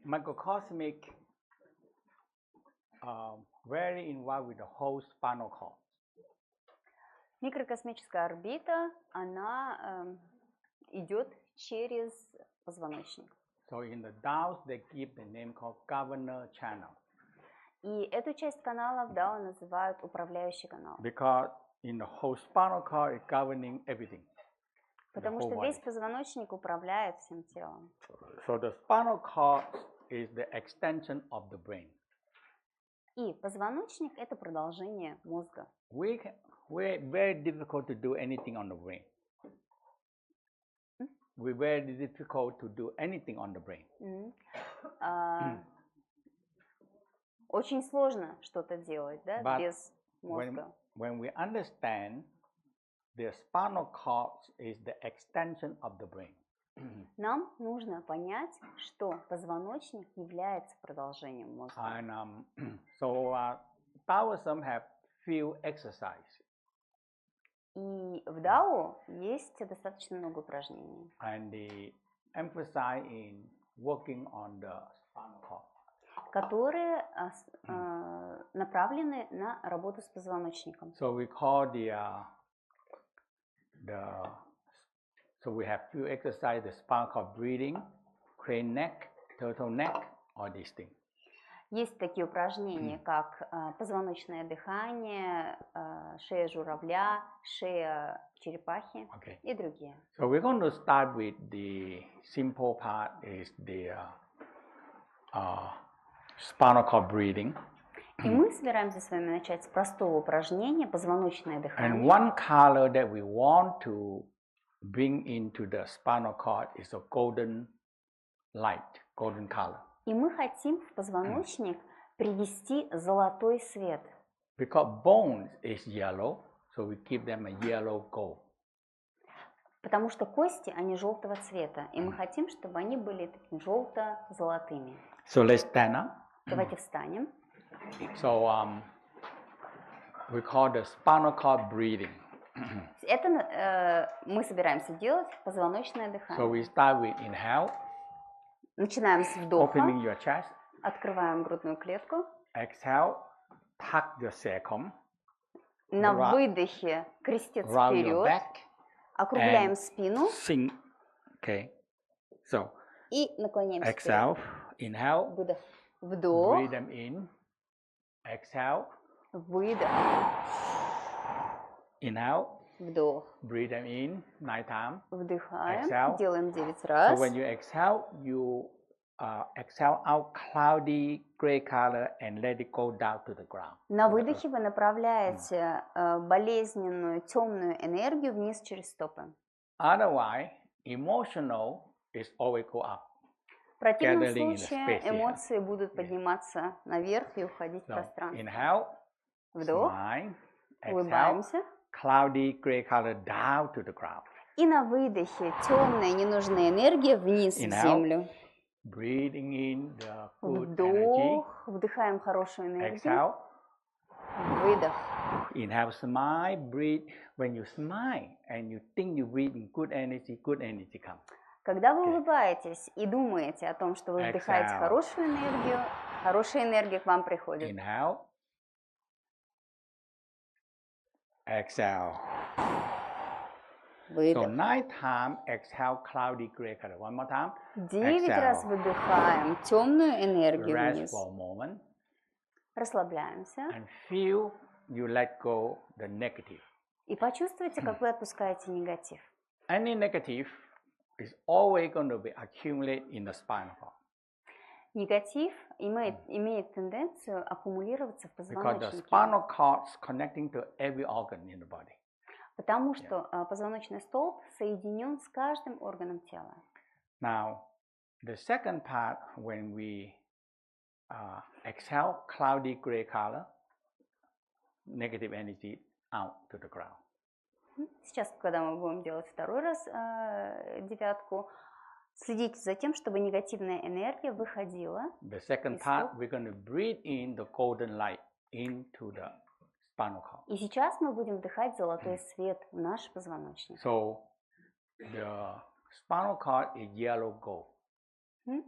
microcosmic very involved with the whole spinal cord. Микрокосмическая орбита, она идет через позвоночник. So in the Taoist, they give the name called governor channel. И эту часть канала в Дао называют управляющий канал. Because in the whole spinal cord is governing everything. Потому что весь позвоночник управляет всем телом. So the spinal cord is the extension of the brain. И позвоночник – это продолжение мозга. We're very difficult to do anything on the brain. We're very difficult to do anything on the brain. Очень сложно что-то делать, да, без мозга. When we understand the spinal cord is the extension of the brain. Нам нужно понять, что позвоночник является продолжением мозга. And so Taoism have few exercises. И в Дао есть достаточно много упражнений. And they emphasize in working on the spinal cord. Которые направлены на работу с позвоночником. So we call so we have few exercises, the spinal cord breathing, crane neck, turtle neck, all these things. Есть такие упражнения, как позвоночное дыхание, шея журавля, шея черепахи и другие. So we're going to start with the simple part is the spinal cord breathing. И мы собираемся с вами начать с простого упражнения позвоночное дыхание. And one color that we want to bring into the spinal cord is a golden light, golden color. И мы хотим в позвоночник привести золотой свет. Because bones is yellow, so we give them a yellow gold. Потому что кости, они желтого цвета, и мы хотим, чтобы они были такими желто-золотыми. So let's stand up. Давайте встанем. So we call the spinal cord breathing. Это мы собираемся делать позвоночное дыхание. So we start with inhale. Начинаем с вдоха. Opening your chest. Открываем грудную клетку. Exhale. Tuck your sacrum. На выдохе крестец вперед. Округляем спину. Sink. Okay. So. И наклоняемся Exhale. вперед. Inhale. Выдох. Вдох. Breathe them in. Exhale. Выдох. Inhale. Вдох. Breathe them in 9 times. Вдыхаем. Exhale. Делаем 9 раз. So when you exhale out cloudy gray color and let it go down to the ground. На выдохе вы направляете болезненную темную энергию вниз через стопы. Otherwise, emotional is always go up. В противном случае эмоции будут подниматься наверх и уходить в пространство. Inhale. Вдох. Smile. Улыбаемся. Cloudy gray color down to the ground. И на выдохе темная ненужная энергия вниз в землю. Breathing in the good Вдох. energy. Вдыхаем хорошую энергию. Exhale. Выдох. Inhale, smile, breathe. When you smile and you think you breathe in good energy comes. Когда вы улыбаетесь и думаете о том, что вы вдыхаете хорошую энергию, хорошая энергия к вам приходит. Inhale. Exhale. Выдох. So 9 times exhale cloudy gray color. One more time. 9 раз выдыхаем темную энергию Rest вниз. for a moment. Расслабляемся. And feel you let go the negative. И почувствуйте, как вы отпускаете негатив. Any negative is always going to be accumulated in the spinal cord. Негатив имеет тенденцию аккумулироваться в Because the позвоночнике. spinal cord is connecting to every organ in the body. Потому что позвоночный столб соединен с каждым органом тела. Now, the second part, when we exhale cloudy gray color, negative energy out to the ground. Сейчас, когда мы будем делать второй раз девятку, следите за тем, чтобы негативная энергия выходила. The second part, we're going to breathe in the golden light into the spinal cord. И сейчас мы будем вдыхать золотой свет в наш позвоночник. So the spinal cord is yellow gold.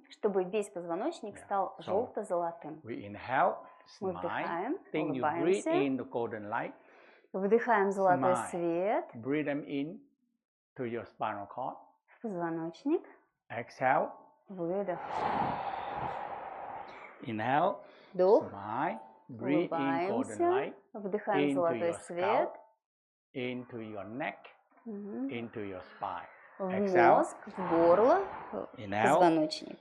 чтобы весь позвоночник стал желто-золотым. We inhale, Мы smile. вдыхаем, Then you breathe улыбаемся. in the golden light. Вдыхаем золотой Smile. свет Breathe them in to your spinal cord. в позвоночник. Exhale. Выдох. Inhale. Вдох. Smile. Breathe in golden Улыбаемся. light Вдыхаем into золотой your свет. scalp, into your neck, into your spine. В Exhale. мозг, в горло, в Inhale. позвоночник.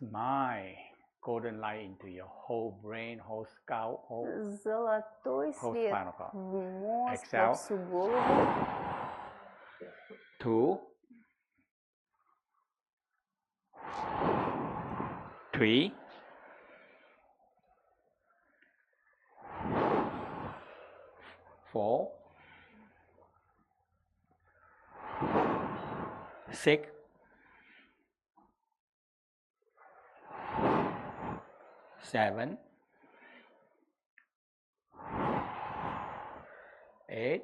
Smile. Golden light into your whole brain, whole scalp, Золотой свет spinal cord. в мозг, Exhale. во всю голову. 2, 3, 4, 6, 7, 8,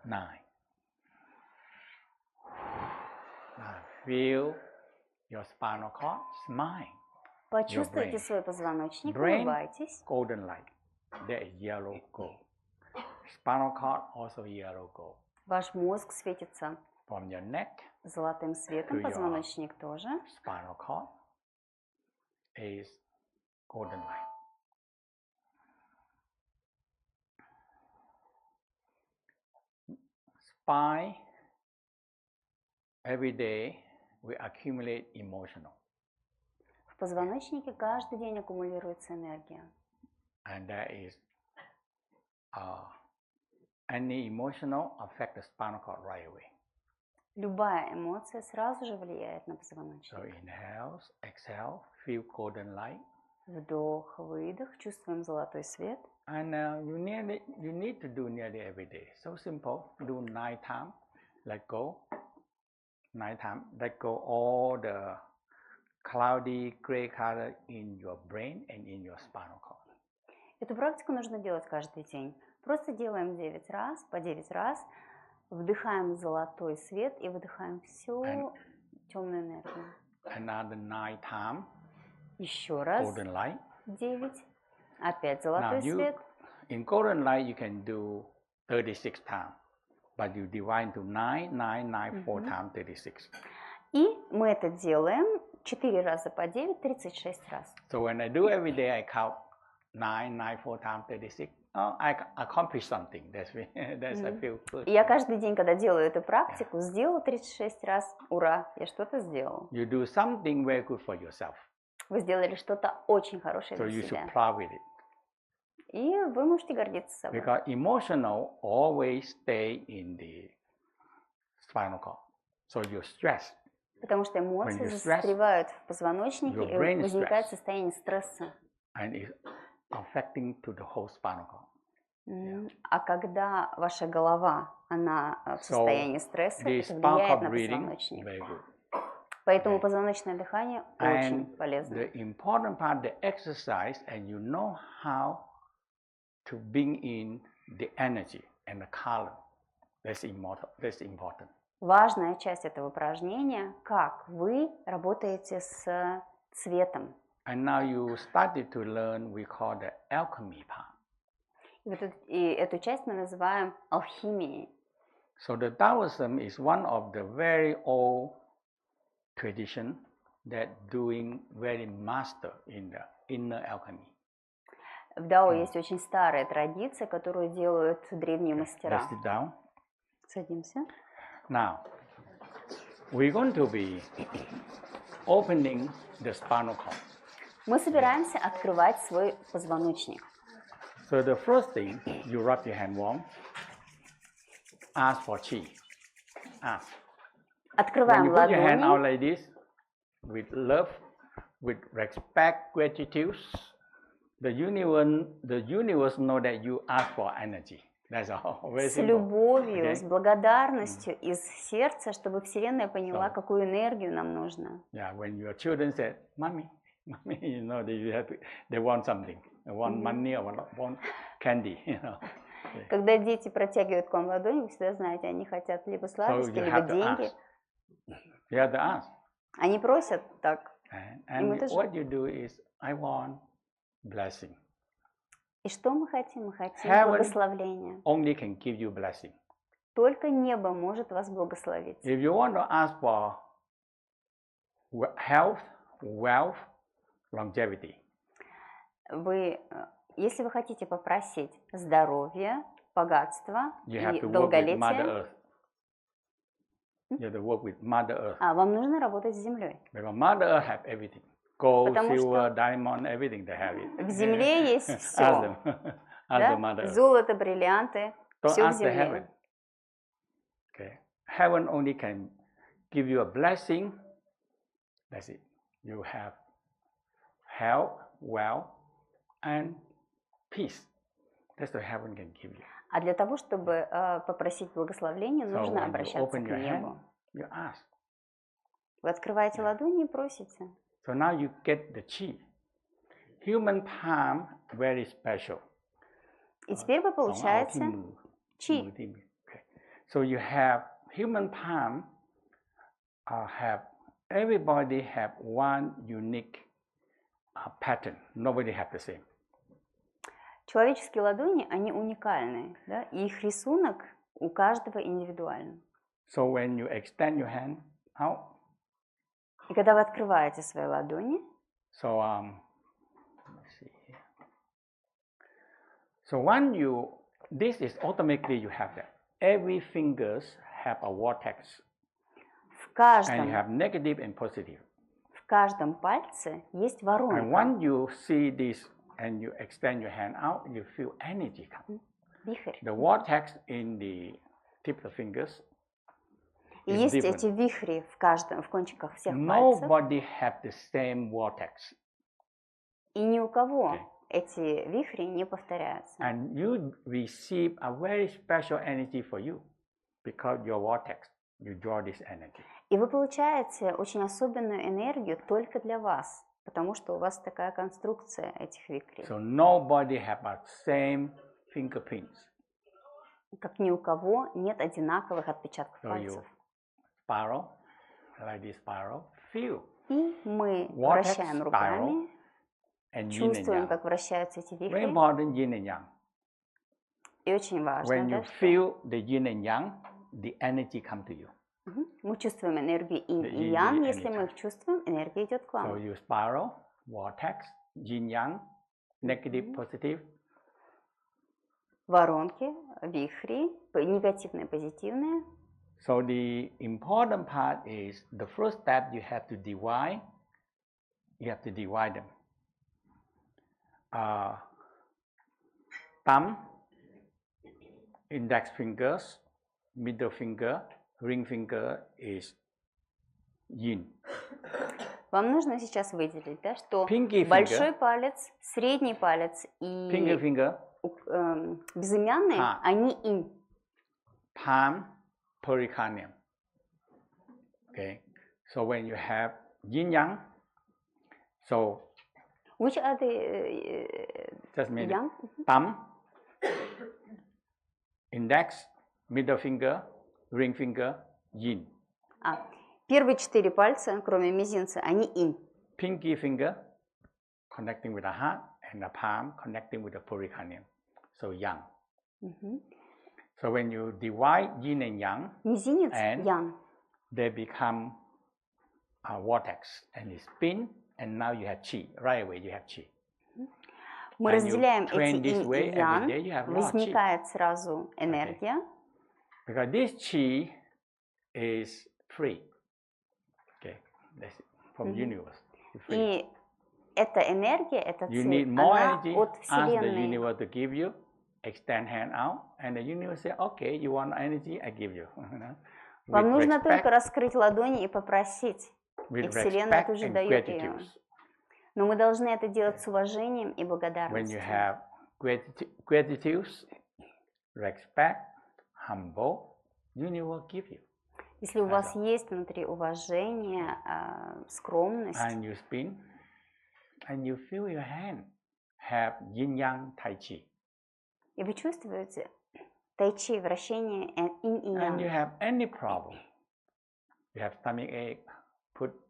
9. Now feel your spinal cord, smile. Почувствуйте свой позвоночник, Brain, улыбайтесь. golden light. There is yellow gold. Spinal cord also yellow gold. Ваш мозг светится From your neck золотым светом, to your позвоночник тоже. spinal cord is golden light. Spine, every day we accumulate emotional. В позвоночнике каждый день аккумулируется энергия. And that is any emotional affect the spinal cord right away. Любая эмоция сразу же влияет на позвоночник. So inhale, exhale, feel golden light. Вдох, выдох, чувствуем золотой свет. And you need to do nearly every day. So simple. Do 9 times. Let go. 9 times. Let go all the cloudy gray color in your brain and in your spinal cord. Эту практику нужно делать каждый день. Просто делаем 9 раз, по 9 раз. Вдыхаем золотой свет и выдыхаем всю темную энергию. Another 9 times. Еще раз. Golden light. 9. Опять золотой свет. In golden light you can do 36 times. But you divide into 9, 9, 9, 4 times 36. И мы это делаем 4 раза по 9, 36 раз. So when I do every day, I count 9, 9, 4 times 36. Oh, I accomplished something. That's I feel good. И я каждый день, когда делаю эту практику, сделала 36 раз. Ура, я что-то сделал. You do something very good for yourself. Вы сделали что-то очень хорошее So для you should себя. proud with it. И вы можете гордиться собой. Because emotional always stay in the spinal cord. So you're stressed. Потому что эмоции застревают в позвоночнике, и возникает состояние стресса. And it's affecting to the whole spinal cord. А когда ваша голова, она в состоянии стресса, это влияет на позвоночник. Поэтому позвоночное дыхание очень полезно. The important part, the exercise, and you know how to bring in the energy and the color. That's important. Важная часть этого упражнения, как вы работаете с цветом. And now you started to learn, we call the alchemy part. И эту часть мы называем алхимией. So the Taoism is one of the very old tradition that doing very master in the inner alchemy. В Дао есть очень старая традиция, которую делают древние мастера. Let's sit down. Садимся. Now, we're going to be opening the spinal cord. Мы собираемся открывать свой позвоночник. So the first thing, you rub your hand warm. Ask for chi. Ask. Открываем When you put your hand out ладони. like this, with love, with respect, gratitude, the universe know that you ask for energy. That's all. Very С simple. любовью, Okay? с благодарностью из сердца, чтобы Вселенная поняла, какую энергию нам нужно. Yeah, when your children say, "Mommy, mommy," you know they want something. They want money or want candy, you know. Когда дети протягивают к вам ладони, вы всегда знаете, они хотят либо сладости, либо деньги. You have to ask. Они просят так. And what you do is, I want blessing. И что мы хотим? Мы хотим Heaven благословения. only can give you blessing. Только небо может вас благословить. If you want to ask for health, wealth, longevity, если вы хотите попросить здоровья, богатства you have и to work with Mother долголетия, Earth. You have to work with Mother Earth. вам нужно работать с землей. Because Mother Earth have everything. Gold, Потому silver, что diamond, everything they have it. в земле есть Ask все. them. Ask the Mother Да? Earth. Золото, бриллианты, Don't все в ask the heaven. земле. Okay. Heaven only can give you a blessing. That's it. You have health, wealth, and peace. That's what heaven can give you. А для того, чтобы попросить благословения, So нужно when you обращаться open к your небу. hand, you ask. Вы открываете ладони и просите. So now you get the chi. Human palm very special. И теперь вы получаете чи. Okay. So you have human palm. Everybody have one unique pattern. Nobody have the same. Человеческие ладони, они уникальны, да? И их рисунок у каждого индивидуален. So when you extend your hand out. И когда вы открываете свои ладони. So let's see here. So when this is automatically you have that. Every fingers have a vortex. And you have negative and positive. В каждом пальце есть воронка. And when you see this and you extend your hand out, you feel energy come. Вихрь. The vortex in the tip of the fingers. И есть эти вихри в кончиках всех пальцев. Nobody have the same vortex. И ни у кого эти вихри не повторяются. And you receive a very special energy for you because your vortex, you draw this energy. И вы получаете очень особенную энергию только для вас, потому что у вас такая конструкция этих вихрей. So nobody have a same fingerprints. Как ни у кого нет одинаковых отпечатков пальцев. Spiral, like this spiral, feel. И мы вращаем руками, чувствуем, как вращаются эти вихри. Very important yin and yang. И очень важно, When you feel the yin and yang, the energy come to you. Мы чувствуем энергию инь и ян. Если мы их чувствуем, энергия идет к вам. So you spiral, vortex, yin yang, negative, positive. Воронки, вихри, негативные, позитивные. So the important part is the first step you have to divide. You have to divide them. Thumb, index fingers, middle finger, ring finger is yin. Вам нужно сейчас выделить, да, что Pinky большой finger, палец, средний палец и безымянные, они инь. Palm, pericardium. Okay. So when you have yin yang, so which are the just yang? Thumb, index, middle finger, ring finger, yin. Первые 4 пальца, кроме мизинца, они инь. Pinky finger connecting with the heart, and the palm connecting with the pericardium. So yang. So when you divide yin and yang, мизинец, yang, they become a vortex and it spin, and now you have chi. Right away you have chi. Мы разделяем эти инь и ян, возникает сразу энергия. Because this chi is free. Okay, that's it. From universe. И эта энергия, эта You цель, need more она energy, от ask the Вселенной. universe to give you, extend hand out, and the universe say, okay, you want energy, I give you. Вам нужно только раскрыть ладони и попросить, и Вселенная тут же дает ее. Но мы должны это делать с уважением и благодарностью. When you have gratitude, respect, humble, universe give you. Если у вас есть внутри уважение, скромность, and you spin, and you feel your hand have yin-yang tai chi. И вы чувствуете тайчи, вращение инь и ян. And you have any problem, You have stomach ache.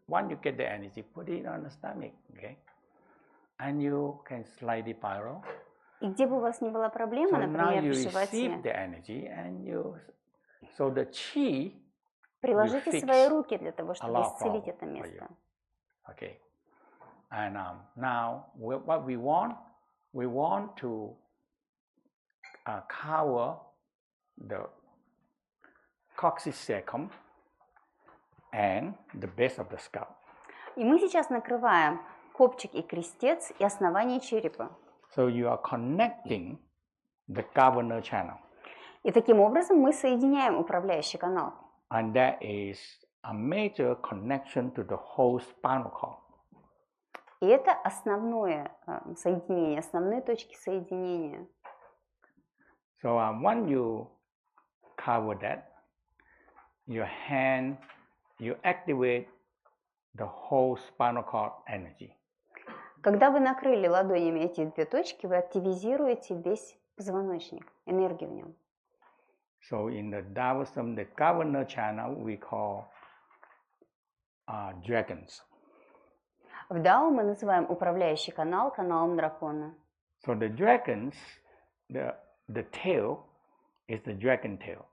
Once you get the energy, put it on the stomach, okay? And you can slightly spiral. И где бы у вас ни была проблема, So now например, you в receive животе, the energy and so the chi приложите fix свои руки для того, a чтобы lot of исцелить problem это for you. место. Okay. And now what we want to cover the coccygeum and the base of the skull. И мы сейчас накрываем копчик и крестец и основание черепа. So you are connecting the governor channel. И таким образом мы соединяем управляющий канал. And that is a major connection to the whole spinal cord. И это основное соединение, основные точки соединения. So when you cover that, your hand, you activate the whole spinal cord energy. Когда вы накрыли ладонями эти две точки, вы активизируете весь позвоночник, энергию в нем. So in the Taoism, the governor channel we call dragons. В Дао мы называем управляющий канал каналом дракона. So the dragons, the tail is the dragon tail,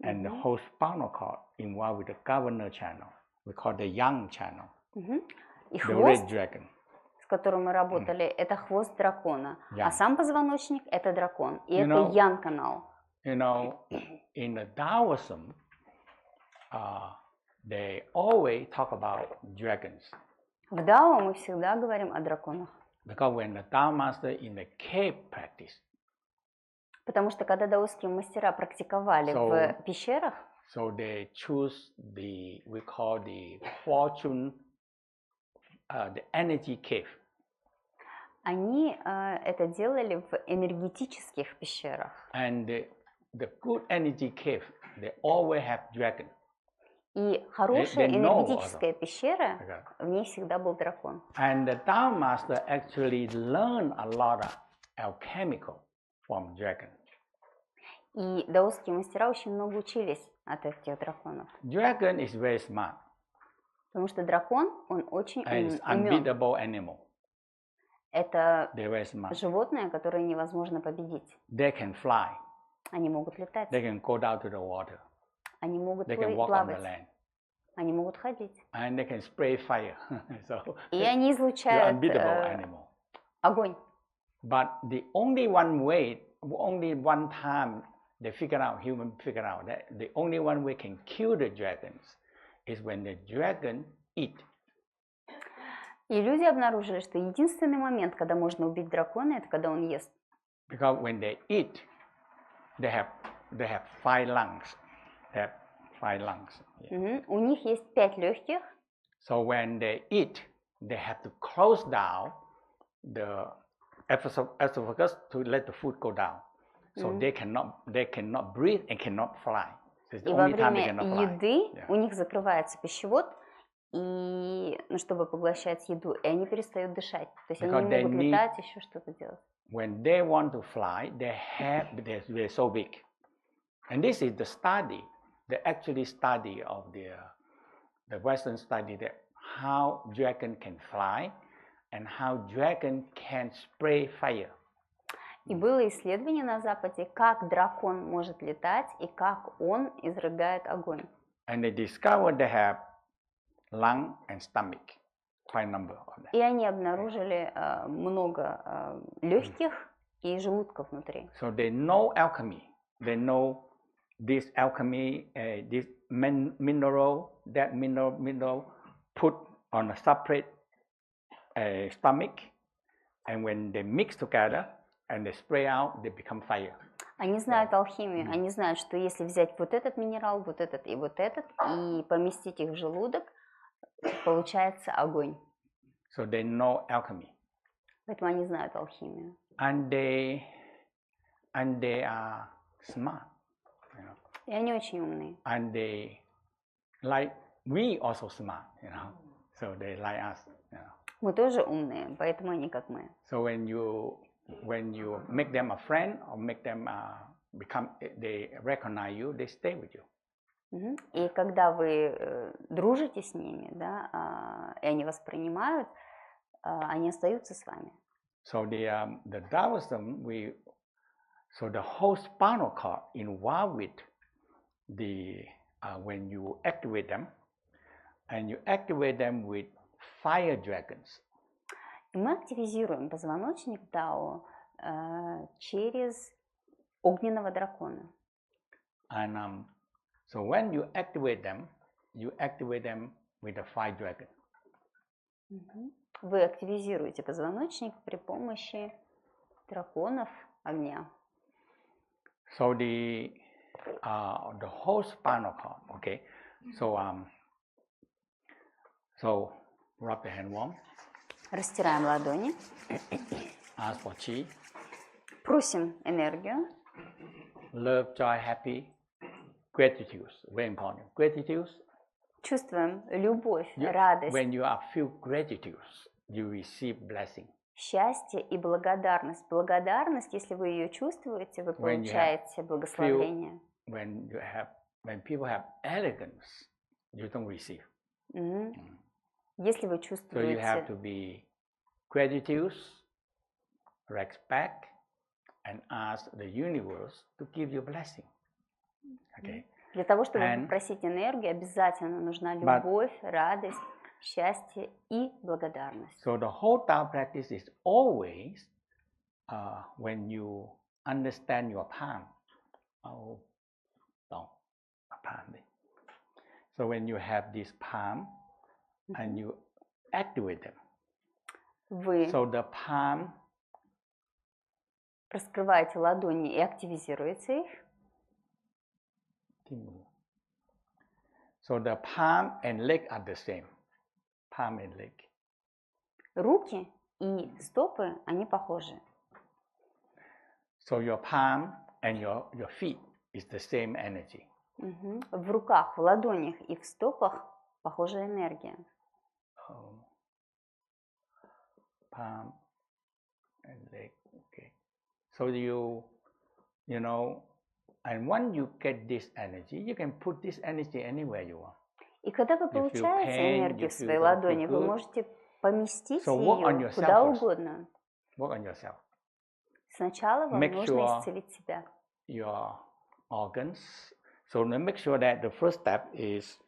and the whole spinal cord involved with the governor channel. We call the yang channel. И The хвост, red dragon. с которым мы работали, это хвост дракона, а Yang. сам позвоночник это дракон. И You это know- ян канал. You know, in the Taoism, they always talk about dragons. В Дао мы всегда говорим о драконах. Because when the Tao master in the cave practice, Потому что когда даосские мастера практиковали в пещерах, so they choose we call the fortune, the energy cave. они это делали в энергетических пещерах. And the good energy cave, they always have dragon. И хорошая They know энергетическая пещера, Okay. в ней всегда был дракон. And the Tao master actually learned a lot of alchemical from dragon. И даосские мастера очень много учились от этих драконов. Dragon is very smart. Потому что дракон, он очень And it's умен. unbeatable animal. Это They're very smart. животное, которое невозможно победить. They can fly. Они могут летать, They can go down to the water. они могут They can walk on the плавать, land. они могут ходить. And they can spray fire. So И они they're излучают unbeatable animal. огонь. But the only one way, only one time human figure out that the only one way can kill the dragons is when the dragon eat. И люди обнаружили, что единственный момент, когда можно убить дракона, это когда он ест. Because when they eat, they have 5 lungs. They have 5 lungs. Yeah. У них есть 5 легких, So when they eat, they have to close down the esophagus to let the food go down. So they cannot breathe and cannot fly. So it's the и во only time they время cannot fly. еды Yeah. у них закрывается пищевод, и, чтобы поглощать еду, и они перестают дышать. То есть Because они they не могут need- летать, еще что-то делать. When they want to fly, they're so big. And this is the study, the actually study of the Western study that how dragon can fly and how dragon can spray fire. И было исследование на Западе, как дракон может летать и как он изрыгает огонь. And they discovered they have lung and stomach, quite a number of them. И они обнаружили много легких и желудка внутри. So they know alchemy. They know this alchemy, this mineral, that mineral put on a separate stomach, and when they mix together and they spray out, they become fire. Они знают алхимию, они знают, что если взять вот этот минерал, вот этот и поместить их в желудок, получается огонь. So they know alchemy. Поэтому они знают алхимию. And they are smart. You know. И они очень умные. And they like we also smart, you know. So they like us, you know. Мы тоже умные, поэтому они как мы. So when you make them a friend or make them they recognize you, they stay with you. И когда вы дружите с ними, да, и они вас принимают, они остаются с вами. So the Taoism, so the whole spinal cord involved with the when you activate them, and you activate them with fire dragons. И мы активизируем позвоночник Дао через огненного дракона. And so when you activate them with a fire dragon. Вы активизируете позвоночник при помощи драконов огня. So the whole spinal cord, okay. So rub the hand warm. Растираем ладони. Ask for chi. Просим энергию. Love, joy, happy, gratitude. Very important. Gratitude. Чувствуем любовь, радость. When you feel gratitude, you receive blessing. Счастье и благодарность. Благодарность, если вы ее чувствуете, вы получаете благословение. When people have arrogance, you don't receive. Если вы чувствуете... So you have to be gratitude, respect, and ask the universe to give you blessing. Okay. Для того, чтобы попросить энергию, обязательно нужна любовь, радость, счастье и благодарность. So the whole Tao practice is always when you understand your palm. So when you have this palm and you activate them. So the palm. Раскрываете ладони и активизируете их. So the palm and leg are the same. Palm and leg. Руки и стопы, они похожи. So your palm and your feet is the same energy. В руках, в ладонях и в стопах похожая энергия. Palm and leg. Okay. So you know, and when you get this energy, you can put this energy anywhere you want. И когда вы получаете энергию в своей ладони, вы можете поместить ее куда угодно. Work on yourself. Сначала вам нужно исцелить себя. Your organs. So make sure that the first step is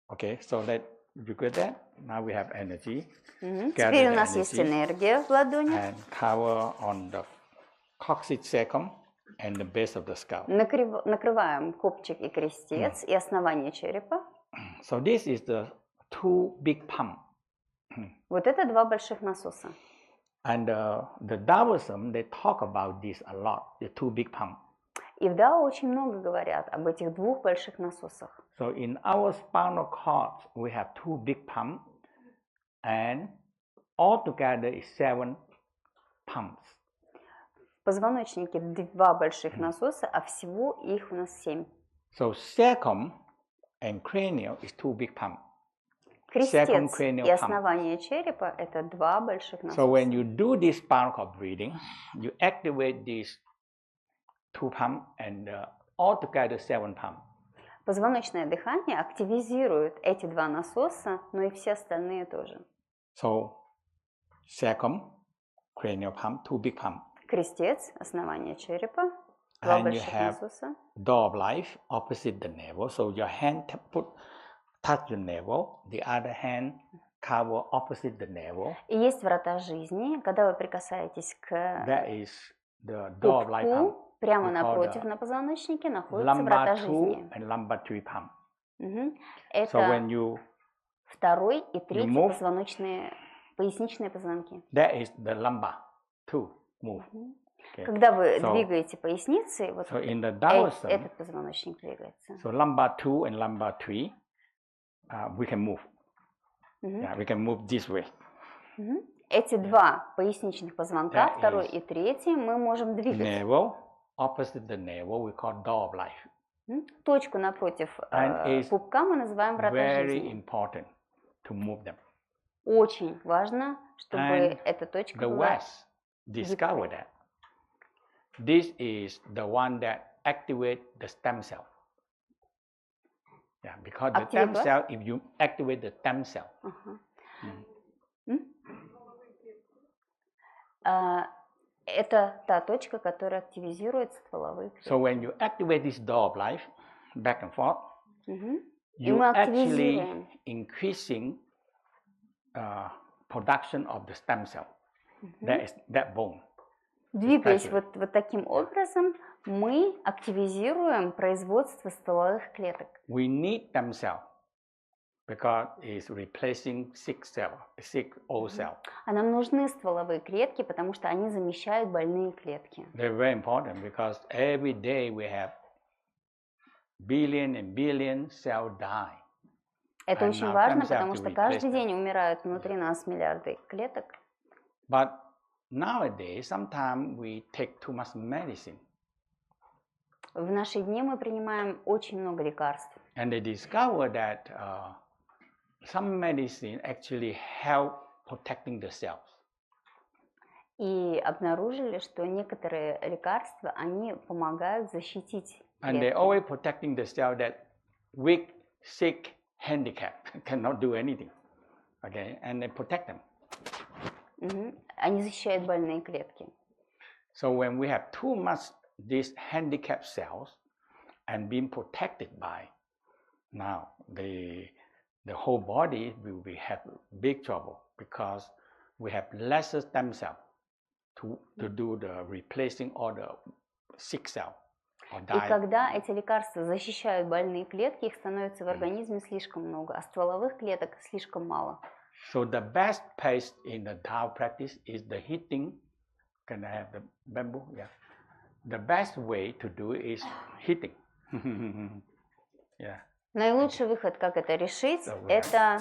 okay. So that you get that. Now we have energy. Теперь у нас есть энергия в ладони. And cover on the coccyx cecum and the base of the skull. Накрываем копчик и крестец и основание черепа. So this is the two big pump. Вот это два больших насоса. And the Taoism, they talk about this a lot, the two big pump. И в Дао очень много говорят об этих двух больших насосах. So in our spinal cord, we have two big pump, and altogether is 7 pumps. В позвоночнике два больших насоса, а всего их у нас 7. So cecum and cranial is two big pump. Крестец и основание черепа – это два больших насоса. So when you do this spinal cord breathing, you activate these two pump and altogether 7 pump. Позвоночное дыхание активизирует эти два насоса, но и все остальные тоже. So cecum, cranial pump, two big pump. Крестец, основание черепа, два больших насоса. Door of life opposite the navel, so your hand touch the navel, the other hand cover opposite the navel. И есть врата жизни, когда вы прикасаетесь к пупку, прямо напротив на позвоночнике находятся врата жизни. Это второй и третий позвоночные, поясничные позвонки. That is the lumbar two move. Когда вы двигаете поясницей, вот этот позвоночник двигается. So lumbar 2 and lumbar 3, we can move. Yeah, we can move this way. Эти два поясничных позвонка, второй и третий, мы можем двигать. Navel, opposite the navel, we call door of life. Точку напротив пупка мы называем врата жизни. Very important to move them. Очень важно, чтобы эта точка была. Discover that. This is the one that activates the stem cell. Yeah, because the stem cell, if you activate the stem cell. Это та точка, которая активизирует стволовые клетки. So when you activate this door of life, back and forth, И мы you actually активизируем increasing production of the stem cell. That is that bone. Двигаясь вот таким образом, мы активизируем производство стволовых клеток. We need stem cell because it's replacing sick old cell. А нам нужны стволовые клетки, потому что они замещают больные клетки. They're very important because every day we have billion and billion cells die. Это очень важно, потому что каждый день умирают внутри нас миллиарды клеток. But nowadays, sometimes we take too much medicine. В наши дни мы принимаем очень много лекарств. And they discover that some medicine actually help protecting the cells. И обнаружили, что некоторые лекарства, они помогают защитить And they're always protecting the cell that weak, sick, handicapped cannot do anything. Okay, and they protect them. Они защищают больные клетки. So when we have too much these handicapped cells and being protected by, now the whole body will have big trouble because we have less stem cell to do the replacing all the sick cell. И когда эти лекарства защищают больные клетки, их становится в организме слишком много, а стволовых клеток слишком мало. So the best place in the Tao practice is the heating. Can I have the bamboo? Yeah. The best way to do it is heating. Yeah. Наилучший выход, как это решить, это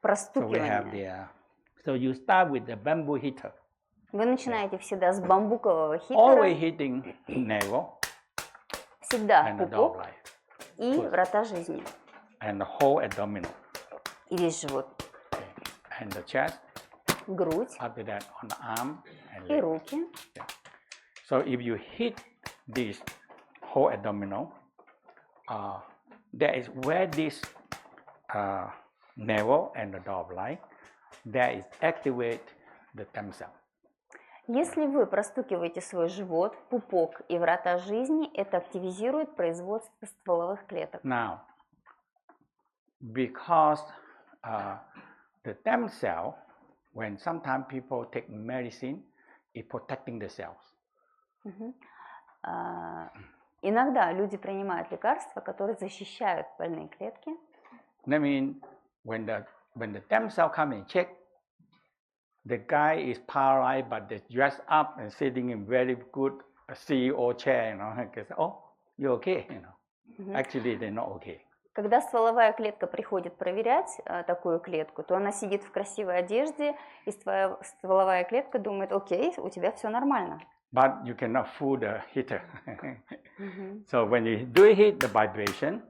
простукивание. So you start with the bamboo heater. Вы начинаете всегда с бамбукового хитера. Always heating navel. Всегда пупок и врата жизни. And the whole abdominal. И весь живот. And the chest. Грудь. After that, on the arm and и руки. Yeah. So if you hit this whole abdominal, that is where this navel and the door of life, that is activate the stem cell. Если вы простукиваете свой живот, пупок и врата жизни, это активизирует производство стволовых клеток. Now, because the stem cell, when sometimes people take medicine, is protecting the cells. Иногда люди принимают лекарства, которые защищают больные клетки. That means when the stem cell come and check, the guy is paralyzed, but they dress up and sitting in very good CEO chair, you know, and say, "Oh, you're okay," you know. Actually, they're not okay. Когда стволовая клетка приходит проверять такую клетку, то она сидит в красивой одежде, и твоя стволовая клетка думает: окей, у тебя все нормально. But you cannot fool the heater. So when you do hit the vibration,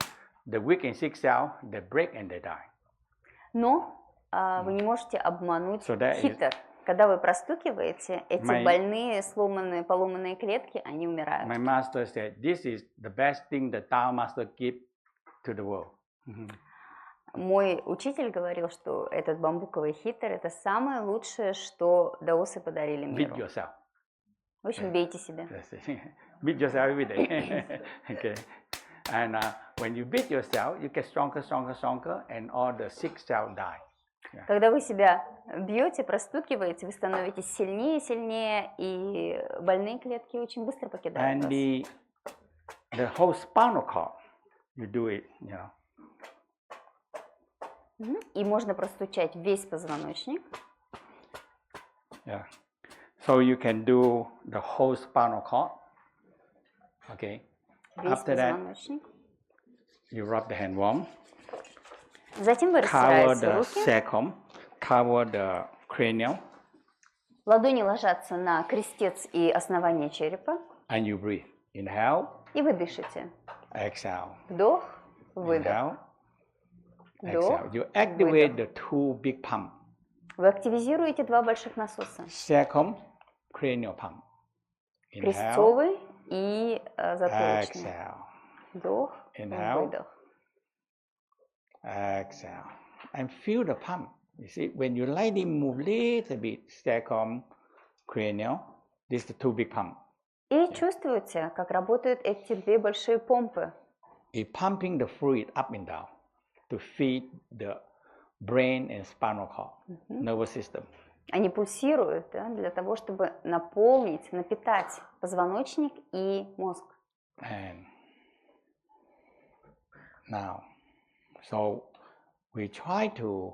the weak and sick cell, they break and they die. Но вы не можете обмануть хитер. Когда вы простукиваете, эти больные, сломанные, поломанные клетки, они умирают. My master said, this is the best thing the Tao master give to the world. Мой учитель говорил, что этот бамбуковый хитер – это самое лучшее, что даосы подарили миру. Beat yourself. В общем, бейте себя. Beat yourself every day. Okay. And when you beat yourself, you get stronger, stronger, stronger, and all the sick cells die. Yeah. Когда вы себя бьете, простукиваете, вы становитесь сильнее, сильнее, и больные клетки очень быстро покидают вас. And the whole spinal cord, you do it, you know. И можно простучать весь позвоночник. Yeah. So you can do the whole spinal cord. Okay. Весь After позвоночник. That, you rub the hand warm. Затем вы растираете руки. Cover the cranial. Ладони ложатся на крестец и основание черепа. And you breathe. Inhale. И вы дышите. Exhale. Вдох, выдох. Inhale. Вдох, Exhale. You activate the two big pumps. Вы активизируете два больших насоса. Second, cranial pump. Inhale. Крестцовый и затылочный. Exhale. Вдох, Inhale. выдох. Exhale. And feel the pump. You see, when you lightly move a little bit, sacrum, cranial, this is the two big pump. И чувствуете, как работают эти две большие помпы. It pumping the fluid up and down to feed the brain and spinal cord, nervous system. Они пульсируют, да, для того, чтобы наполнить, напитать позвоночник и мозг. And now, so we try to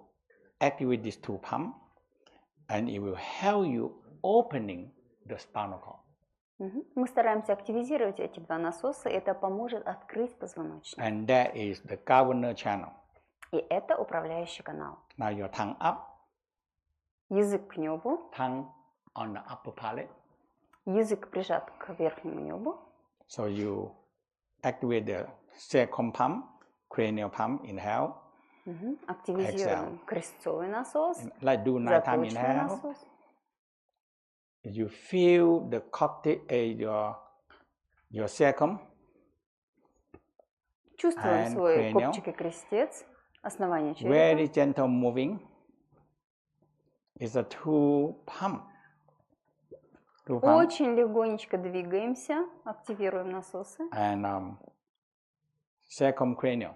activate these two pumps, and it will help you opening the spinal cord. Мы стараемся активизировать эти два насоса, и это поможет открыть позвоночник. And that is the governor channel. И это управляющий канал. Now your tongue up, Язык к небу, tongue on the upper palate. язык прижат к верхнему небу. So you activate the sacrum pump, cranial pump, inhale. Активизируем крестцовый насос, Like do 9 times заточный inhale. насос. You feel the coccyx, your sacrum. Чувствуем And свой cranial. копчик и крестец, основание Very черепа. gentle moving. It's a two pump. Two pump. Очень легонечко двигаемся, активируем насосы. And sacrum cranial.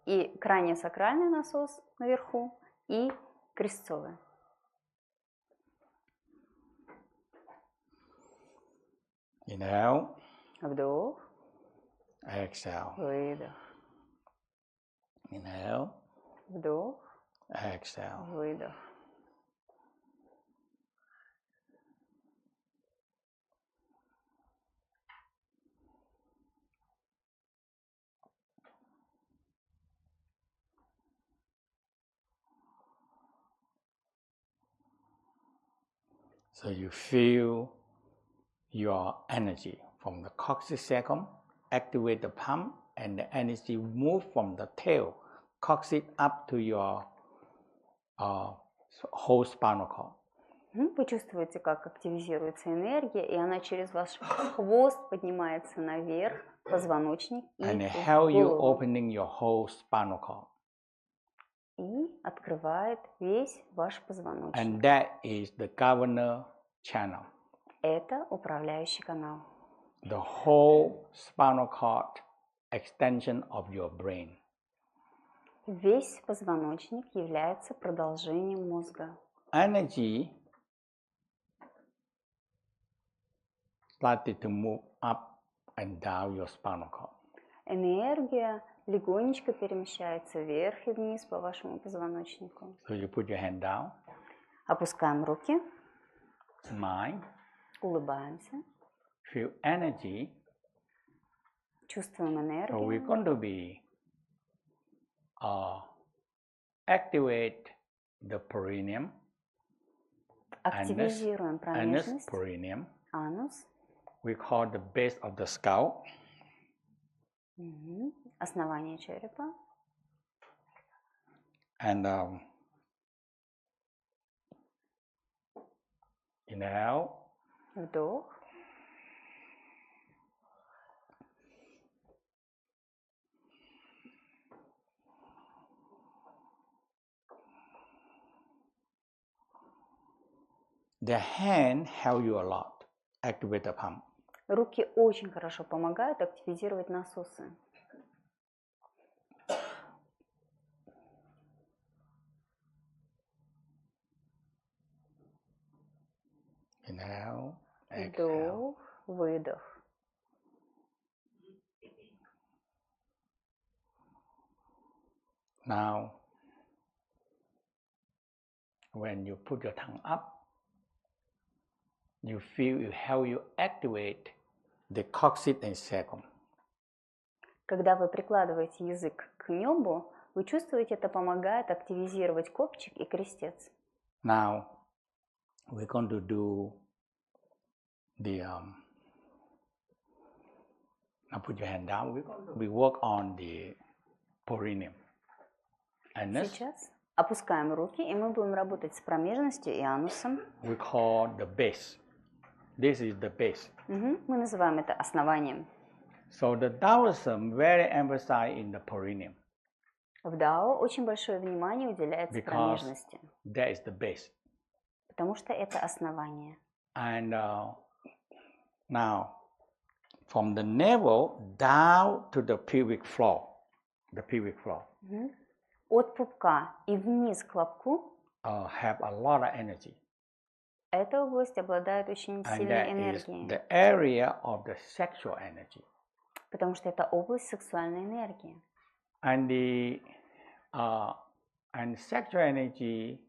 И краниосакральный насос наверху, и крестцовый. Inhale. Вдох, Exhale. выдох, Inhale. вдох, Exhale. выдох. So you feel your energy from the coccyx sacrum, activate the pump, and the energy move from the tail, coccyx up to your whole spinal cord. Вы чувствуете, как активизируется энергия, и она через ваш хвост поднимается наверх, позвоночник и And в help you голову. opening your whole spinal cord. И открывает весь ваш позвоночник. And that is the governor channel. Это управляющий канал. The whole spinal cord extension of your brain. Весь позвоночник является продолжением мозга. Energy started to move up and down your spinal cord. Энергия легонечко перемещается вверх и вниз по вашему позвоночнику. So you put your hand down, Опускаем руки, smile, улыбаемся, feel energy. чувствуем So we're энергию. going to be activate the perineum, Активизируем anus промежность, perineum. анус, We call the base of the skull. основание черепа. And inhale, Вдох. the hand help you a lot. Activate the pump. Руки очень хорошо помогают активизировать насосы. Inhale, exhale. Вдох, выдох. Now, when you put your tongue up, you feel it help you activate the coccyx and sacrum. Когда вы прикладываете язык к небу, вы чувствуете, это помогает активизировать копчик и крестец. Now, we're going to do the, now put your hand down, we work on the perineum. Anus, Сейчас опускаем руки, и мы будем работать с промежностью и анусом. we call the base. This is the base. Мы называем это основанием. So the Taoism very emphasize in the perineum. В дао очень большое внимание уделяется because промежности, that is the base. потому что это основание. And now, from the navel down to the pelvic floor, От пупка и вниз к лобку have a lot of energy. эта область обладает очень And сильной that is энергией, the area of the sexual energy. потому что это область сексуальной энергии. And sexual energy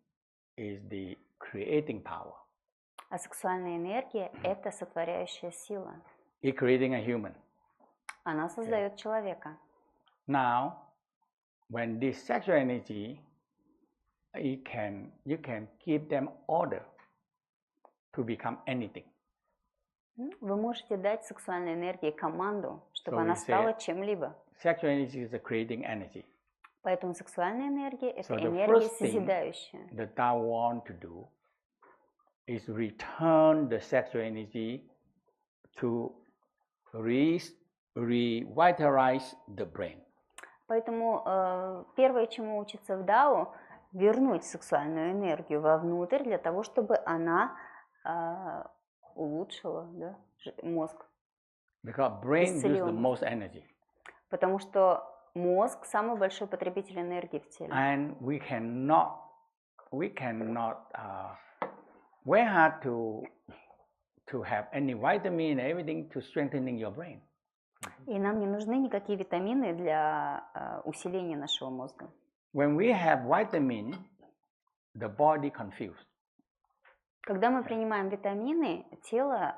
is the creating power. А сексуальная энергия – это сотворяющая сила. It's creating a human. Она создает человека. Now, when this sexual energy, you can give them order to become anything. Вы можете дать сексуальной энергии команду, чтобы So она we say стала чем-либо. Sexual energy is a creating energy. Поэтому сексуальная энергия – это So the энергия first thing созидающая. that I want to do is return the sexual energy to revitalize the brain. Поэтому первое, чему учится в дао, вернуть сексуальную энергию вовнутрь для того, чтобы она улучшила, да, мозг. Because brain uses the Исцелила. most energy. Потому что мозг самый большой потребитель энергии в теле. And we cannot very hard to have any vitamin and everything to strengthening your brain. И нам не нужны никакие витамины для усиления нашего мозга. When we have vitamin, the body confused. Когда мы принимаем витамины, тело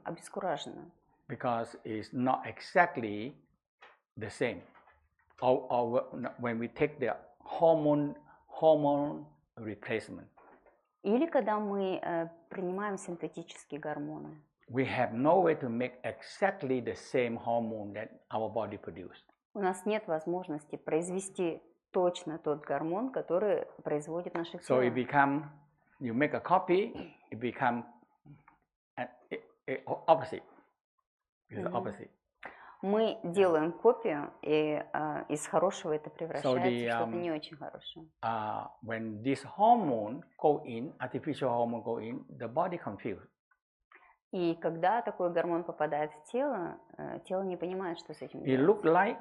обескуражено. Because it's not exactly the same. Or when we take the hormone replacement. Или когда мы принимаем синтетические гормоны. We have no way to make exactly the same hormone that our body produces. У нас нет возможности произвести точно тот гормон, который производит наше тело. So you make a copy, it become opposite. It's opposite. Мы делаем копию, и из хорошего это превращается в что-то не очень хорошее. When this hormone go in, artificial hormone go in, the body confused. И когда такой гормон попадает в тело, тело не понимает, что с этим It делать. look like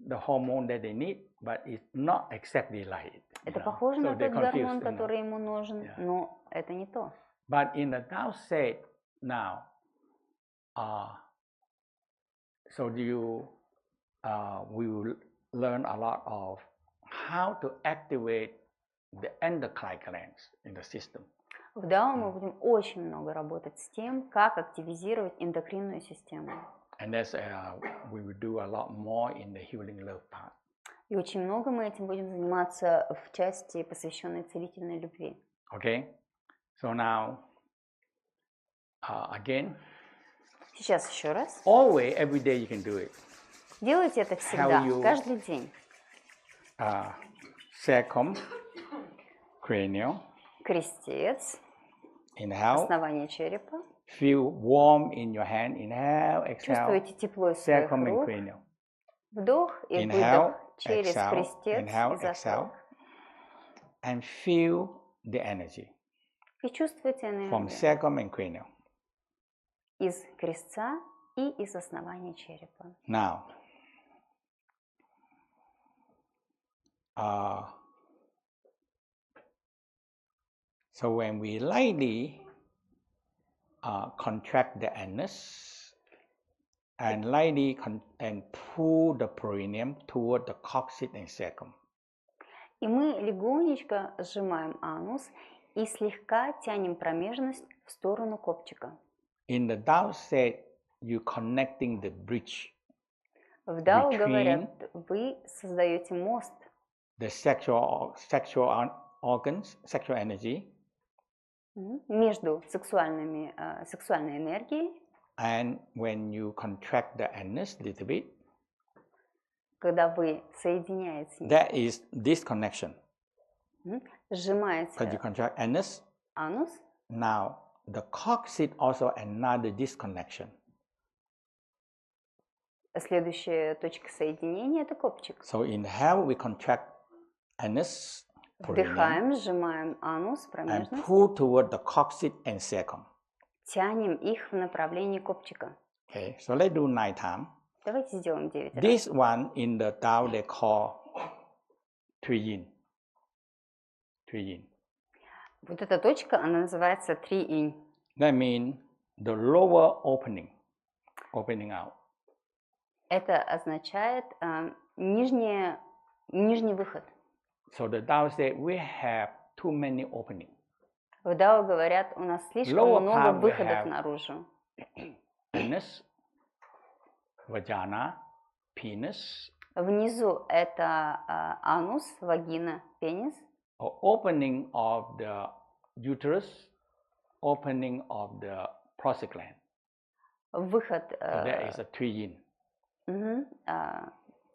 the hormone that they need, but it's not exactly like it. Это похоже на тот гормон, который ему нужен, но это не то. But in the Tao state now, so we will learn a lot of how to activate the endocrine glands in the system. В дао мы будем очень много работать с тем, как активизировать эндокринную систему. And that's we will do a lot more in the healing love part. И очень много мы этим будем заниматься в части, посвященной целительной любви. Okay, so now again. Сейчас еще раз. Always, every day you can do it. Делайте это всегда, каждый день. Sacrum, cranial. Крестец. Inhale. Основание черепа. Feel warm in your hand. Inhale, exhale. Чувствуете тепло из своих Sacrum and рук. cranial. Вдох и Inhale, выдох через exhale, крестец inhale, и затылок. And feel the energy. И чувствуйте From энергию sacrum and cranial. из крестца и из основания черепа. Now, so when we lightly contract the anus and lightly and pull the perineum toward the coccyx and sacrum. И мы легонечко сжимаем анус и слегка тянем промежность в сторону копчика. In the Tao said, you connecting the bridge. В дао говорят, вы создаете мост. The sexual organs, sexual energy. Между сексуальной энергией. And when you contract the anus a little bit. Когда вы соединяете. That is disconnection. Сжимаете. Because you contract anus. Анус. Now, the coccyx also another disconnection. Следующая точка соединения – это копчик. So inhale, we contract anus, perineum, Вдыхаем, сжимаем анус, and промежность, pull toward the coccyx and cecum. тянем их в направлении копчика. Okay, so let's do 9 times. Давайте сделаем 9 раз. This one in the Tao they call three yin. Three yin. Вот эта точка, она называется 3 инь. That means the lower opening out. Это означает нижний выход. So the Tao said we have too many openings. В Дао говорят, у нас слишком Lower много part we выходов have наружу. Anus, vagina, penis, Внизу это анус, вагина, пенис. or opening of the uterus, opening of the prostate gland. Выход So that is a three yin.